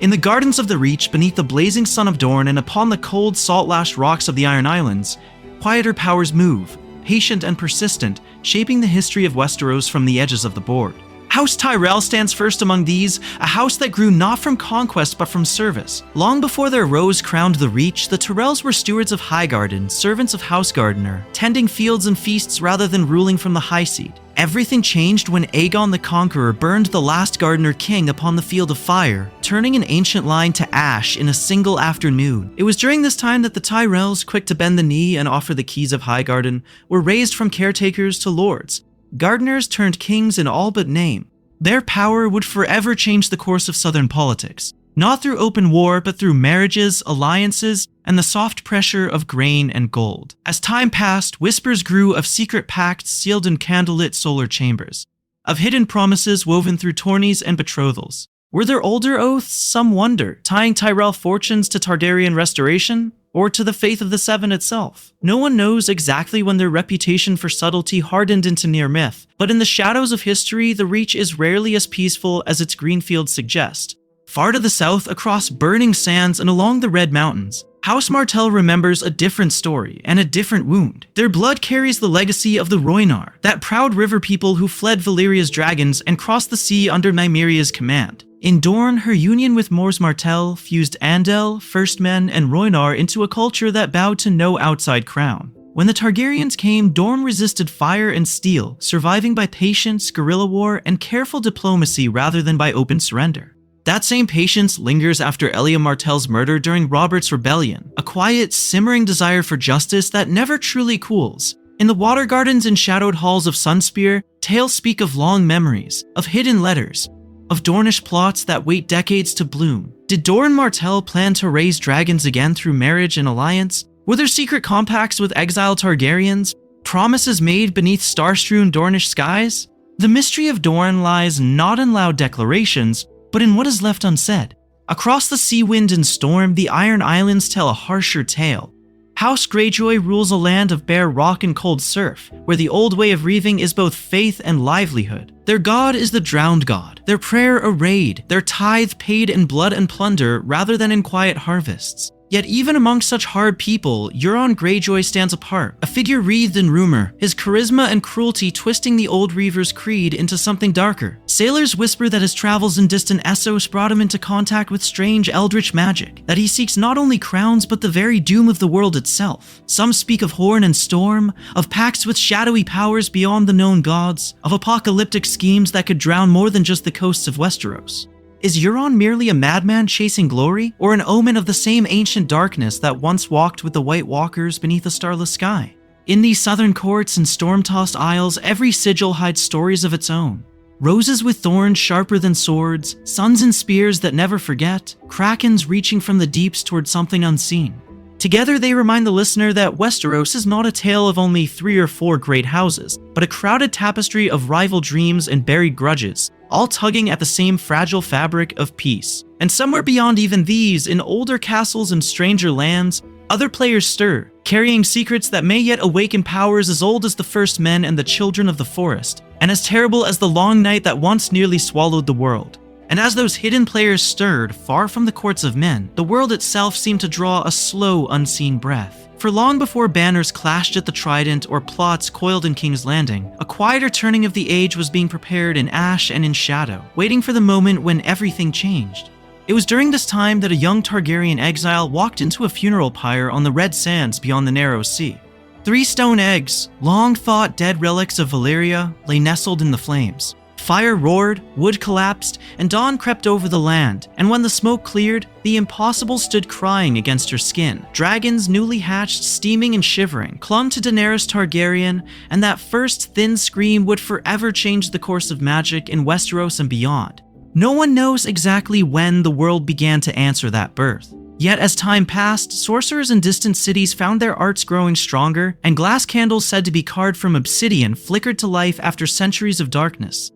A: In the gardens of the Reach, beneath the blazing sun of Dorne and upon the cold, salt-lashed rocks of the Iron Islands, quieter powers move, patient and persistent, shaping the history of Westeros from the edges of the board. House Tyrell stands first among these, a house that grew not from conquest but from service. Long before their rose crowned the Reach, the Tyrells were stewards of Highgarden, servants of House Gardener, tending fields and feasts rather than ruling from the high seat. Everything changed when Aegon the Conqueror burned the last Gardener King upon the field of fire, turning an ancient line to ash in a single afternoon. It was during this time that the Tyrells, quick to bend the knee and offer the keys of Highgarden, were raised from caretakers to lords. Gardeners turned kings in all but name. Their power would forever change the course of southern politics, not through open war, but through marriages, alliances, and the soft pressure of grain and gold. As time passed, whispers grew of secret pacts sealed in candlelit solar chambers, of hidden promises woven through tourneys and betrothals. Were there older oaths, some wonder, tying Tyrell fortunes to Targaryen restoration, or to the faith of the Seven itself? No one knows exactly when their reputation for subtlety hardened into near myth, but in the shadows of history, the Reach is rarely as peaceful as its green fields suggest. Far to the south, across burning sands and along the Red Mountains, House Martell remembers a different story and a different wound. Their blood carries the legacy of the Rhoynar, that proud river people who fled Valyria's dragons and crossed the sea under Nymeria's command. In Dorne, her union with Mors Martell fused Andel, First Men, and Rhoynar into a culture that bowed to no outside crown. When the Targaryens came, Dorne resisted fire and steel, surviving by patience, guerrilla war, and careful diplomacy rather than by open surrender. That same patience lingers after Elia Martell's murder during Robert's Rebellion, a quiet, simmering desire for justice that never truly cools. In the water gardens and shadowed halls of Sunspear, tales speak of long memories, of hidden letters, of Dornish plots that wait decades to bloom. Did Doran Martell plan to raise dragons again through marriage and alliance? Were there secret compacts with exiled Targaryens? Promises made beneath star-strewn Dornish skies? The mystery of Dorne lies not in loud declarations, but in what is left unsaid. Across the sea wind and storm, the Iron Islands tell a harsher tale. House Greyjoy rules a land of bare rock and cold surf, where the old way of reaving is both faith and livelihood. Their god is the drowned god, their prayer a raid, their tithe paid in blood and plunder rather than in quiet harvests. Yet even among such hard people, Euron Greyjoy stands apart, a figure wreathed in rumor, his charisma and cruelty twisting the old Reaver's creed into something darker. Sailors whisper that his travels in distant Essos brought him into contact with strange eldritch magic, that he seeks not only crowns but the very doom of the world itself. Some speak of horn and storm, of pacts with shadowy powers beyond the known gods, of apocalyptic schemes that could drown more than just the coasts of Westeros. Is Euron merely a madman chasing glory, or an omen of the same ancient darkness that once walked with the White Walkers beneath a starless sky? In these southern courts and storm-tossed isles, every sigil hides stories of its own. Roses with thorns sharper than swords, suns and spears that never forget, krakens reaching from the deeps toward something unseen. Together they remind the listener that Westeros is not a tale of only 3 or 4 great houses, but a crowded tapestry of rival dreams and buried grudges, all tugging at the same fragile fabric of peace. And somewhere beyond even these, in older castles and stranger lands, other players stir, carrying secrets that may yet awaken powers as old as the First Men and the Children of the Forest, and as terrible as the long night that once nearly swallowed the world. And as those hidden players stirred, far from the courts of men, the world itself seemed to draw a slow, unseen breath. For long before banners clashed at the Trident or plots coiled in King's Landing, a quieter turning of the age was being prepared in ash and in shadow, waiting for the moment when everything changed. It was during this time that a young Targaryen exile walked into a funeral pyre on the red sands beyond the narrow sea. 3 stone eggs, long-thought dead relics of Valyria, lay nestled in the flames. Fire roared, wood collapsed, and dawn crept over the land, and when the smoke cleared, the impossible stood crying against her skin. Dragons, newly hatched, steaming and shivering, clung to Daenerys Targaryen, and that first thin scream would forever change the course of magic in Westeros and beyond. No one knows exactly when the world began to answer that birth. Yet as time passed, sorcerers in distant cities found their arts growing stronger, and glass candles said to be carved from obsidian flickered to life after centuries of darkness.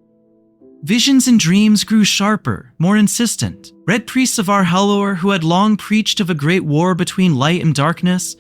A: Visions and dreams grew sharper, more insistent. Red priests of Arhalor, who had long preached of a great war between light and darkness,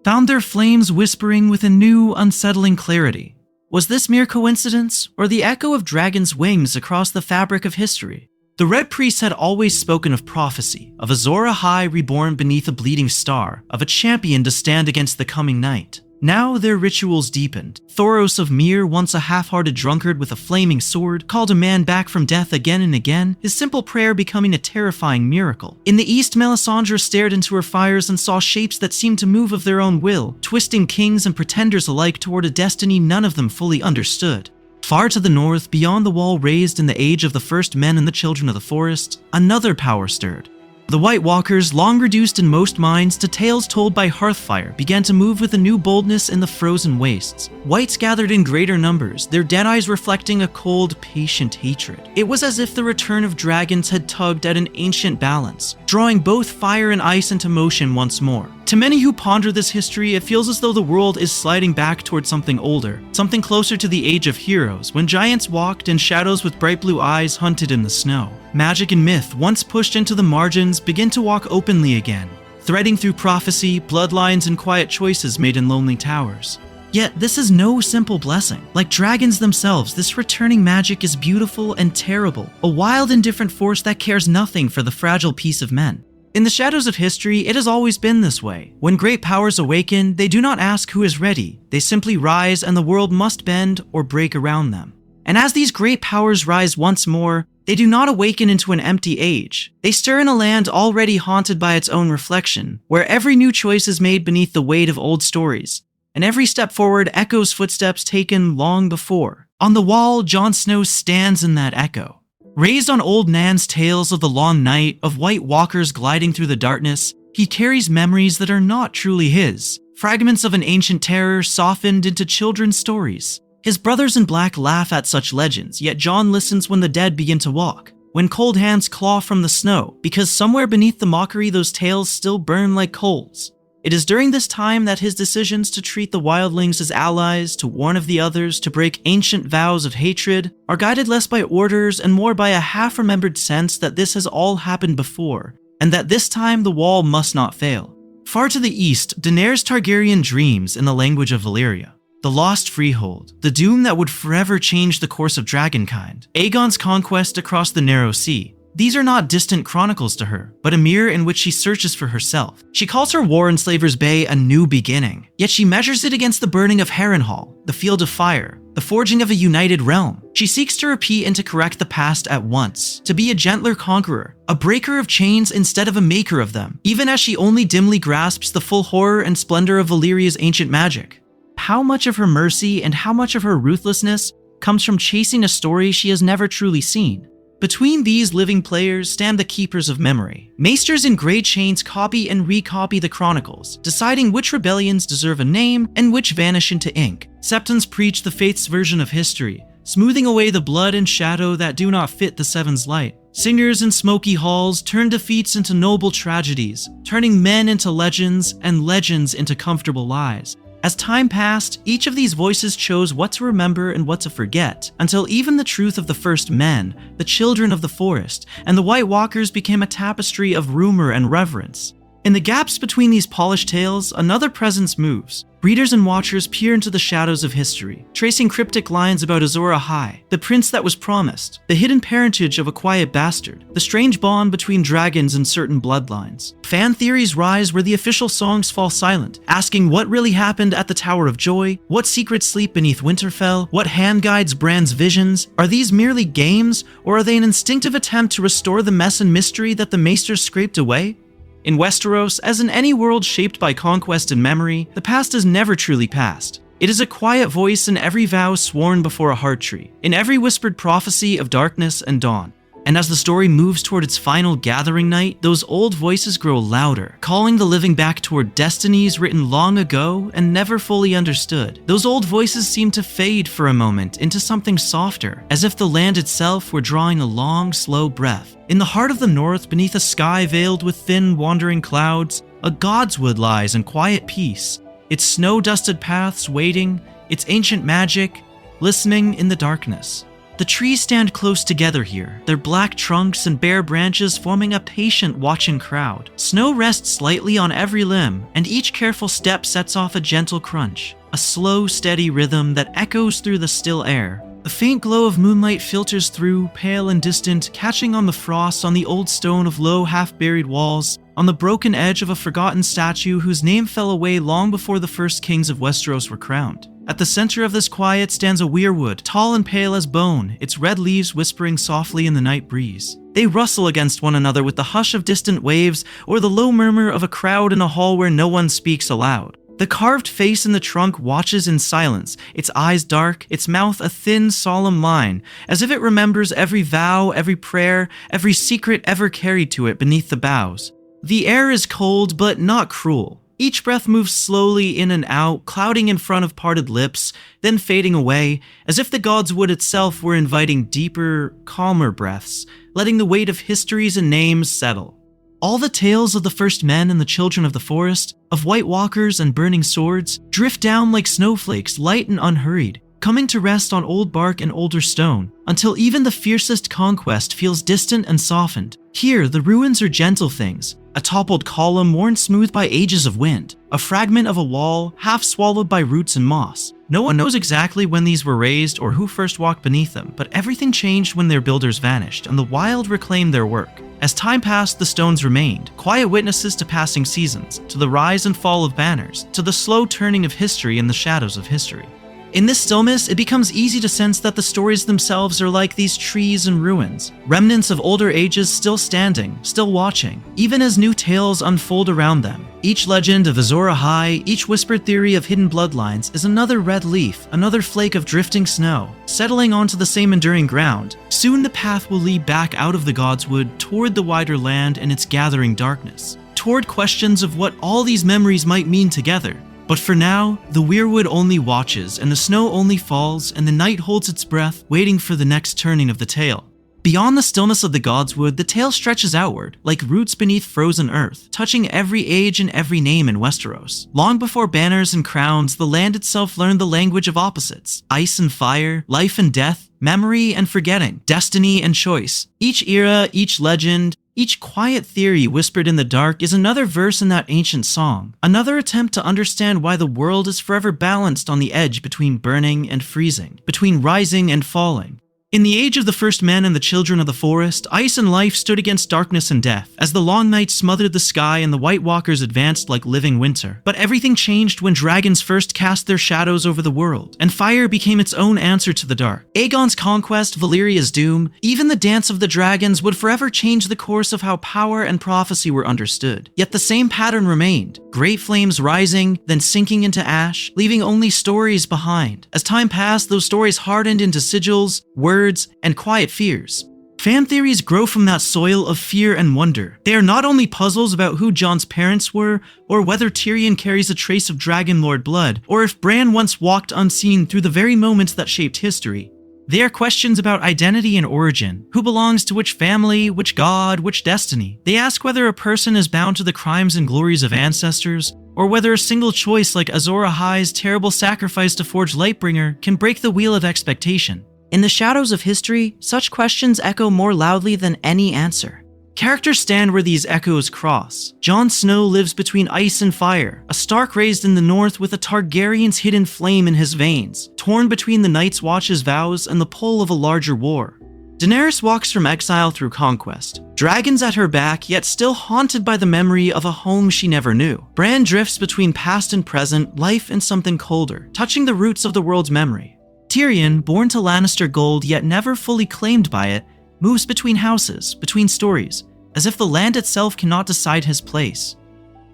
A: found their flames whispering with a new, unsettling clarity. Was this mere coincidence, or the echo of dragons' wings across the fabric of history? The Red Priests had always spoken of prophecy, of Azor Ahai reborn beneath a bleeding star, of a champion to stand against the coming night. Now their rituals deepened. Thoros of Myr, once a half-hearted drunkard with a flaming sword, called a man back from death again and again, his simple prayer becoming a terrifying miracle. In the east, Melisandre stared into her fires and saw shapes that seemed to move of their own will, twisting kings and pretenders alike toward a destiny none of them fully understood. Far to the north, beyond the wall raised in the age of the first men and the children of the forest, another power stirred. The White Walkers, long reduced in most minds to tales told by hearthfire, began to move with a new boldness in the frozen wastes. Whites gathered in greater numbers, their dead eyes reflecting a cold, patient hatred. It was as if the return of dragons had tugged at an ancient balance, drawing both fire and ice into motion once more. To many who ponder this history, it feels as though the world is sliding back towards something older, something closer to the age of heroes, when giants walked and shadows with bright blue eyes hunted in the snow. Magic and myth, once pushed into the margins, begin to walk openly again, threading through prophecy, bloodlines, and quiet choices made in lonely towers. Yet, this is no simple blessing. Like dragons themselves, this returning magic is beautiful and terrible, a wild and different force that cares nothing for the fragile peace of men. In the shadows of history, it has always been this way. When great powers awaken, they do not ask who is ready. They simply rise, and the world must bend or break around them. And as these great powers rise once more, they do not awaken into an empty age. They stir in a land already haunted by its own reflection, where every new choice is made beneath the weight of old stories, and every step forward echoes footsteps taken long before. On the wall, Jon Snow stands in that echo. Raised on old Nan's tales of the long night, of White Walkers gliding through the darkness, he carries memories that are not truly his, fragments of an ancient terror softened into children's stories. His brothers in black laugh at such legends, yet Jon listens when the dead begin to walk, when cold hands claw from the snow, because somewhere beneath the mockery those tales still burn like coals. It is during this time that his decisions to treat the wildlings as allies, to warn of the others, to break ancient vows of hatred, are guided less by orders and more by a half-remembered sense that this has all happened before, and that this time the wall must not fail. Far to the east, Daenerys Targaryen dreams in the language of Valyria. The lost freehold, the doom that would forever change the course of dragonkind, Aegon's conquest across the narrow sea. These are not distant chronicles to her, but a mirror in which she searches for herself. She calls her war in Slaver's Bay a new beginning, yet she measures it against the burning of Harrenhal, the Field of Fire, the forging of a united realm. She seeks to repeat and to correct the past at once, to be a gentler conqueror, a breaker of chains instead of a maker of them, even as she only dimly grasps the full horror and splendor of Valyria's ancient magic. How much of her mercy and how much of her ruthlessness comes from chasing a story she has never truly seen? Between these living players stand the keepers of memory. Maesters in gray chains copy and recopy the chronicles, deciding which rebellions deserve a name and which vanish into ink. Septons preach the faith's version of history, smoothing away the blood and shadow that do not fit the Seven's light. Singers in smoky halls turn defeats into noble tragedies, turning men into legends and legends into comfortable lies. As time passed, each of these voices chose what to remember and what to forget, until even the truth of the first men, the children of the forest, and the White Walkers became a tapestry of rumor and reverence. In the gaps between these polished tales, another presence moves. Readers and watchers peer into the shadows of history, tracing cryptic lines about Azor Ahai, the prince that was promised, the hidden parentage of a quiet bastard, the strange bond between dragons and certain bloodlines. Fan theories rise where the official songs fall silent, asking what really happened at the Tower of Joy, what secrets sleep beneath Winterfell, what hand guides Bran's visions. Are these merely games, or are they an instinctive attempt to restore the mess and mystery that the Maesters scraped away? In Westeros, as in any world shaped by conquest and memory, the past is never truly past. It is a quiet voice in every vow sworn before a heart tree, in every whispered prophecy of darkness and dawn. And as the story moves toward its final gathering night, those old voices grow louder, calling the living back toward destinies written long ago and never fully understood. Those old voices seem to fade for a moment into something softer, as if the land itself were drawing a long, slow breath. In the heart of the north, beneath a sky veiled with thin, wandering clouds, a godswood lies in quiet peace, its snow-dusted paths waiting, its ancient magic, listening in the darkness. The trees stand close together here, their black trunks and bare branches forming a patient watching crowd. Snow rests lightly on every limb, and each careful step sets off a gentle crunch, a slow, steady rhythm that echoes through the still air. A faint glow of moonlight filters through, pale and distant, catching on the frost on the old stone of low, half-buried walls, on the broken edge of a forgotten statue whose name fell away long before the first kings of Westeros were crowned. At the center of this quiet stands a weirwood, tall and pale as bone, its red leaves whispering softly in the night breeze. They rustle against one another with the hush of distant waves or the low murmur of a crowd in a hall where no one speaks aloud. The carved face in the trunk watches in silence, its eyes dark, its mouth a thin, solemn line, as if it remembers every vow, every prayer, every secret ever carried to it beneath the boughs. The air is cold, but not cruel. Each breath moves slowly in and out, clouding in front of parted lips, then fading away, as if the god's wood itself were inviting deeper, calmer breaths, letting the weight of histories and names settle. All the tales of the first men and the children of the forest, of white walkers and burning swords, drift down like snowflakes, light and unhurried, coming to rest on old bark and older stone, until even the fiercest conquest feels distant and softened. Here, the ruins are gentle things, a toppled column worn smooth by ages of wind, a fragment of a wall half swallowed by roots and moss. No one knows exactly when these were raised or who first walked beneath them, but everything changed when their builders vanished and the wild reclaimed their work. As time passed, the stones remained, quiet witnesses to passing seasons, to the rise and fall of banners, to the slow turning of history in the shadows of history. In this stillness, it becomes easy to sense that the stories themselves are like these trees and ruins, remnants of older ages still standing, still watching, even as new tales unfold around them. Each legend of Azor Ahai, each whispered theory of hidden bloodlines is another red leaf, another flake of drifting snow, settling onto the same enduring ground. Soon the path will lead back out of the God's Wood toward the wider land and its gathering darkness, toward questions of what all these memories might mean together. But for now, the weirwood only watches, and the snow only falls, and the night holds its breath, waiting for the next turning of the tale. Beyond the stillness of the God's Wood, the tale stretches outward, like roots beneath frozen earth, touching every age and every name in Westeros. Long before banners and crowns, the land itself learned the language of opposites: ice and fire, life and death, memory and forgetting, destiny and choice. Each era, each legend, each quiet theory whispered in the dark is another verse in that ancient song, another attempt to understand why the world is forever balanced on the edge between burning and freezing, between rising and falling. In the age of the first men and the children of the forest, ice and life stood against darkness and death, as the long night smothered the sky and the White Walkers advanced like living winter. But everything changed when dragons first cast their shadows over the world, and fire became its own answer to the dark. Aegon's conquest, Valyria's doom, even the dance of the dragons would forever change the course of how power and prophecy were understood. Yet the same pattern remained, great flames rising, then sinking into ash, leaving only stories behind. As time passed, those stories hardened into sigils, words, and quiet fears. Fan theories grow from that soil of fear and wonder. They are not only puzzles about who Jon's parents were, or whether Tyrion carries a trace of Dragon Lord blood, or if Bran once walked unseen through the very moments that shaped history. They are questions about identity and origin. Who belongs to which family, which god, which destiny? They ask whether a person is bound to the crimes and glories of ancestors, or whether a single choice like Azor Ahai's terrible sacrifice to forge Lightbringer can break the wheel of expectation. In the shadows of history, such questions echo more loudly than any answer. Characters stand where these echoes cross. Jon Snow lives between ice and fire, a Stark raised in the north with a Targaryen's hidden flame in his veins, torn between the Night's Watch's vows and the pull of a larger war. Daenerys walks from exile through conquest, dragons at her back, yet still haunted by the memory of a home she never knew. Bran drifts between past and present, life and something colder, touching the roots of the world's memory. Tyrion, born to Lannister gold yet never fully claimed by it, moves between houses, between stories, as if the land itself cannot decide his place.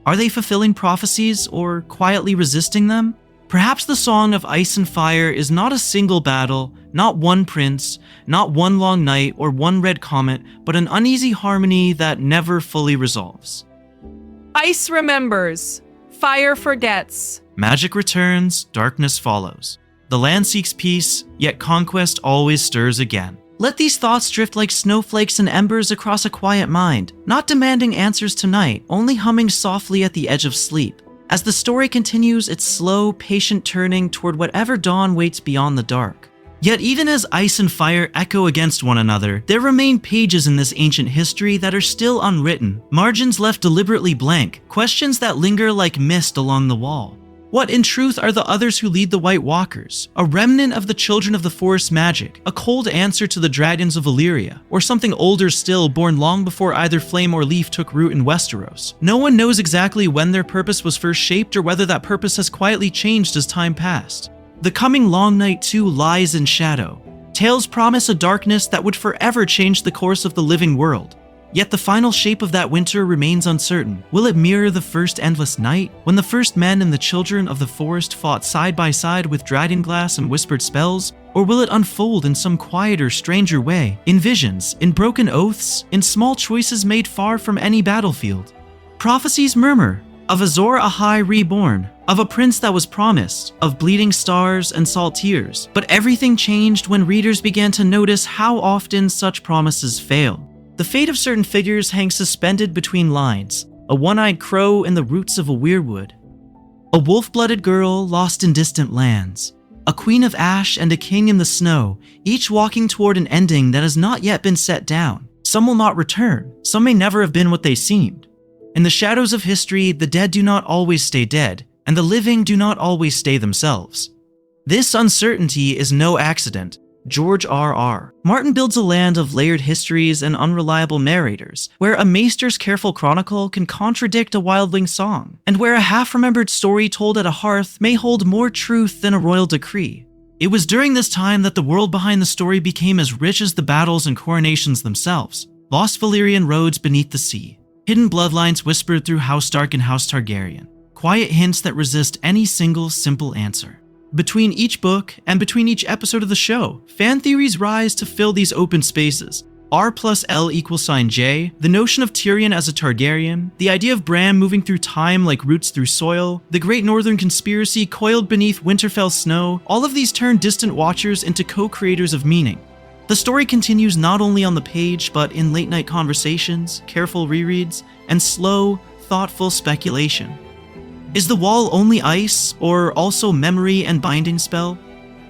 A: Are they fulfilling prophecies or quietly resisting them? Perhaps the Song of Ice and Fire is not a single battle, not one prince, not one long night or one red comet, but an uneasy harmony that never fully resolves.
B: Ice remembers, fire forgets.
A: Magic returns, darkness follows. The land seeks peace, yet conquest always stirs again. Let these thoughts drift like snowflakes and embers across a quiet mind, not demanding answers tonight, only humming softly at the edge of sleep. As the story continues its slow, patient turning toward whatever dawn waits beyond the dark. Yet even as ice and fire echo against one another, there remain pages in this ancient history that are still unwritten, margins left deliberately blank, questions that linger like mist along the wall. What in truth are the others who lead the White Walkers? A remnant of the children of the forest magic, a cold answer to the dragons of Valyria, or something older still, born long before either flame or leaf took root in Westeros? No one knows exactly when their purpose was first shaped or whether that purpose has quietly changed as time passed. The coming long night too lies in shadow. Tales promise a darkness that would forever change the course of the living world. Yet the final shape of that winter remains uncertain. Will it mirror the first endless night, when the first men and the children of the forest fought side by side with dragonglass and whispered spells? Or will it unfold in some quieter, stranger way, in visions, in broken oaths, in small choices made far from any battlefield? Prophecies murmur of Azor Ahai reborn, of a prince that was promised, of bleeding stars and salt tears. But everything changed when readers began to notice how often such promises fail. The fate of certain figures hangs suspended between lines, a one-eyed crow in the roots of a weirwood, a wolf-blooded girl lost in distant lands, a queen of ash and a king in the snow, each walking toward an ending that has not yet been set down. Some will not return, some may never have been what they seemed. In the shadows of history, the dead do not always stay dead, and the living do not always stay themselves. This uncertainty is no accident. George R.R. Martin builds a land of layered histories and unreliable narrators, where a maester's careful chronicle can contradict a wildling song, and where a half-remembered story told at a hearth may hold more truth than a royal decree. It was during this time that the world behind the story became as rich as the battles and coronations themselves. Lost Valyrian roads beneath the sea, hidden bloodlines whispered through House Stark and House Targaryen, quiet hints that resist any single simple answer. Between each book and between each episode of the show, fan theories rise to fill these open spaces. R+L=J, the notion of Tyrion as a Targaryen, the idea of Bran moving through time like roots through soil, the Great Northern Conspiracy coiled beneath Winterfell snow, all of these turn distant watchers into co-creators of meaning. The story continues not only on the page, but in late-night conversations, careful rereads, and slow, thoughtful speculation. Is the wall only ice, or also memory and binding spell?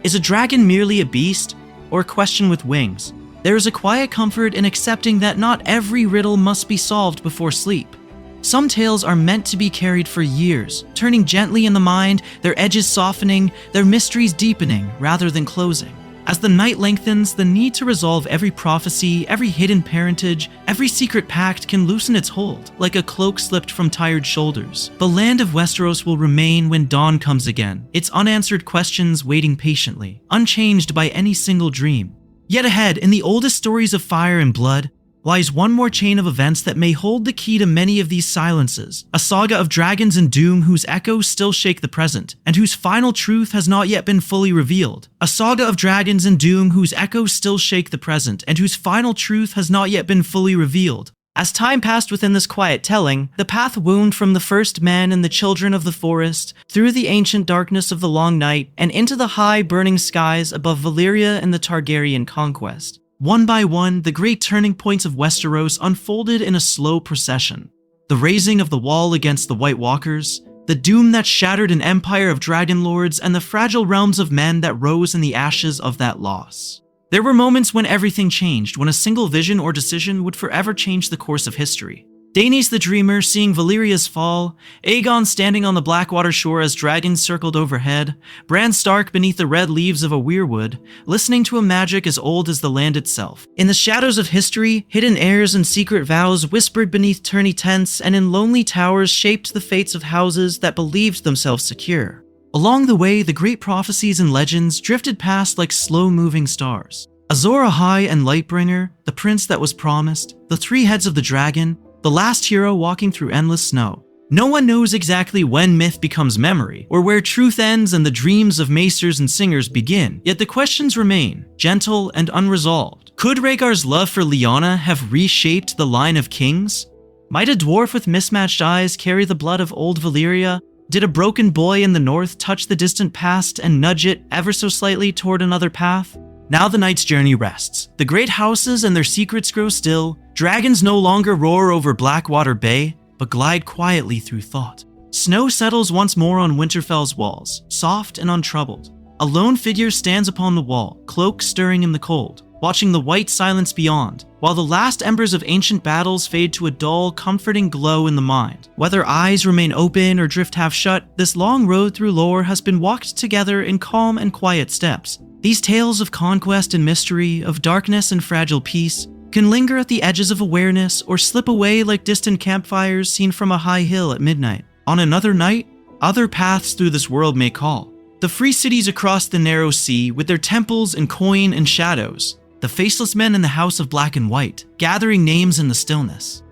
A: Is a dragon merely a beast, or a question with wings? There is a quiet comfort in accepting that not every riddle must be solved before sleep. Some tales are meant to be carried for years, turning gently in the mind, their edges softening, their mysteries deepening rather than closing. As the night lengthens, the need to resolve every prophecy, every hidden parentage, every secret pact can loosen its hold, like a cloak slipped from tired shoulders. The land of Westeros will remain when dawn comes again, its unanswered questions waiting patiently, unchanged by any single dream. Yet ahead, in the oldest stories of fire and blood, lies one more chain of events that may hold the key to many of these silences. A saga of dragons and doom whose echoes still shake the present, and whose final truth has not yet been fully revealed. A saga of dragons and doom whose echoes still shake the present, and whose final truth has not yet been fully revealed. As time passed within this quiet telling, the path wound from the first men and the children of the forest, through the ancient darkness of the long night, and into the high burning skies above Valyria and the Targaryen conquest. One by one, the great turning points of Westeros unfolded in a slow procession. The raising of the wall against the White Walkers, the doom that shattered an empire of dragon lords, and the fragile realms of men that rose in the ashes of that loss. There were moments when everything changed, when a single vision or decision would forever change the course of history. Daenys the Dreamer seeing Valyria's fall, Aegon standing on the Blackwater shore as dragons circled overhead, Bran Stark beneath the red leaves of a weirwood, listening to a magic as old as the land itself. In the shadows of history, hidden heirs and secret vows whispered beneath tourney tents, and in lonely towers shaped the fates of houses that believed themselves secure. Along the way, the great prophecies and legends drifted past like slow-moving stars. Azor Ahai and Lightbringer, the prince that was promised, the three heads of the dragon, the last hero walking through endless snow. No one knows exactly when myth becomes memory, or where truth ends and the dreams of maesters and singers begin, yet the questions remain, gentle and unresolved. Could Rhaegar's love for Lyanna have reshaped the line of kings? Might a dwarf with mismatched eyes carry the blood of old Valyria? Did a broken boy in the north touch the distant past and nudge it ever so slightly toward another path? Now the night's journey rests. The great houses and their secrets grow still. Dragons no longer roar over Blackwater Bay, but glide quietly through thought. Snow settles once more on Winterfell's walls, soft and untroubled. A lone figure stands upon the wall, cloak stirring in the cold, watching the white silence beyond, while the last embers of ancient battles fade to a dull, comforting glow in the mind. Whether eyes remain open or drift half shut, this long road through lore has been walked together in calm and quiet steps. These tales of conquest and mystery, of darkness and fragile peace, can linger at the edges of awareness or slip away like distant campfires seen from a high hill at midnight. On another night, other paths through this world may call. The free cities across the narrow sea, with their temples and coin and shadows. The faceless men in the House of Black and White, gathering names in the stillness.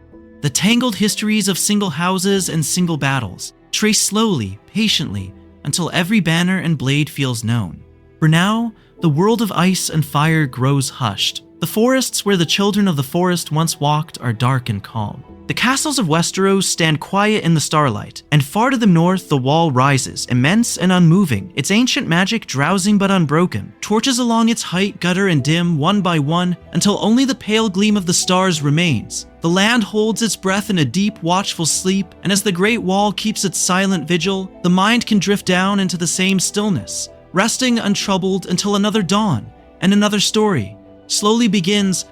A: The tangled histories of single houses and single battles, traced slowly, patiently, until every banner and blade feels known. For now, the world of ice and fire grows hushed. The forests where the children of the forest once walked are dark and calm. The castles of Westeros stand quiet in the starlight, and far to the north the wall rises, immense and unmoving, its ancient magic drowsing but unbroken. Torches along its height gutter and dim one by one until only the pale gleam of the stars remains. The land holds its breath in a deep, watchful sleep, and as the great wall keeps its silent vigil, the mind can drift down into the same stillness, resting untroubled until another dawn and another story slowly begins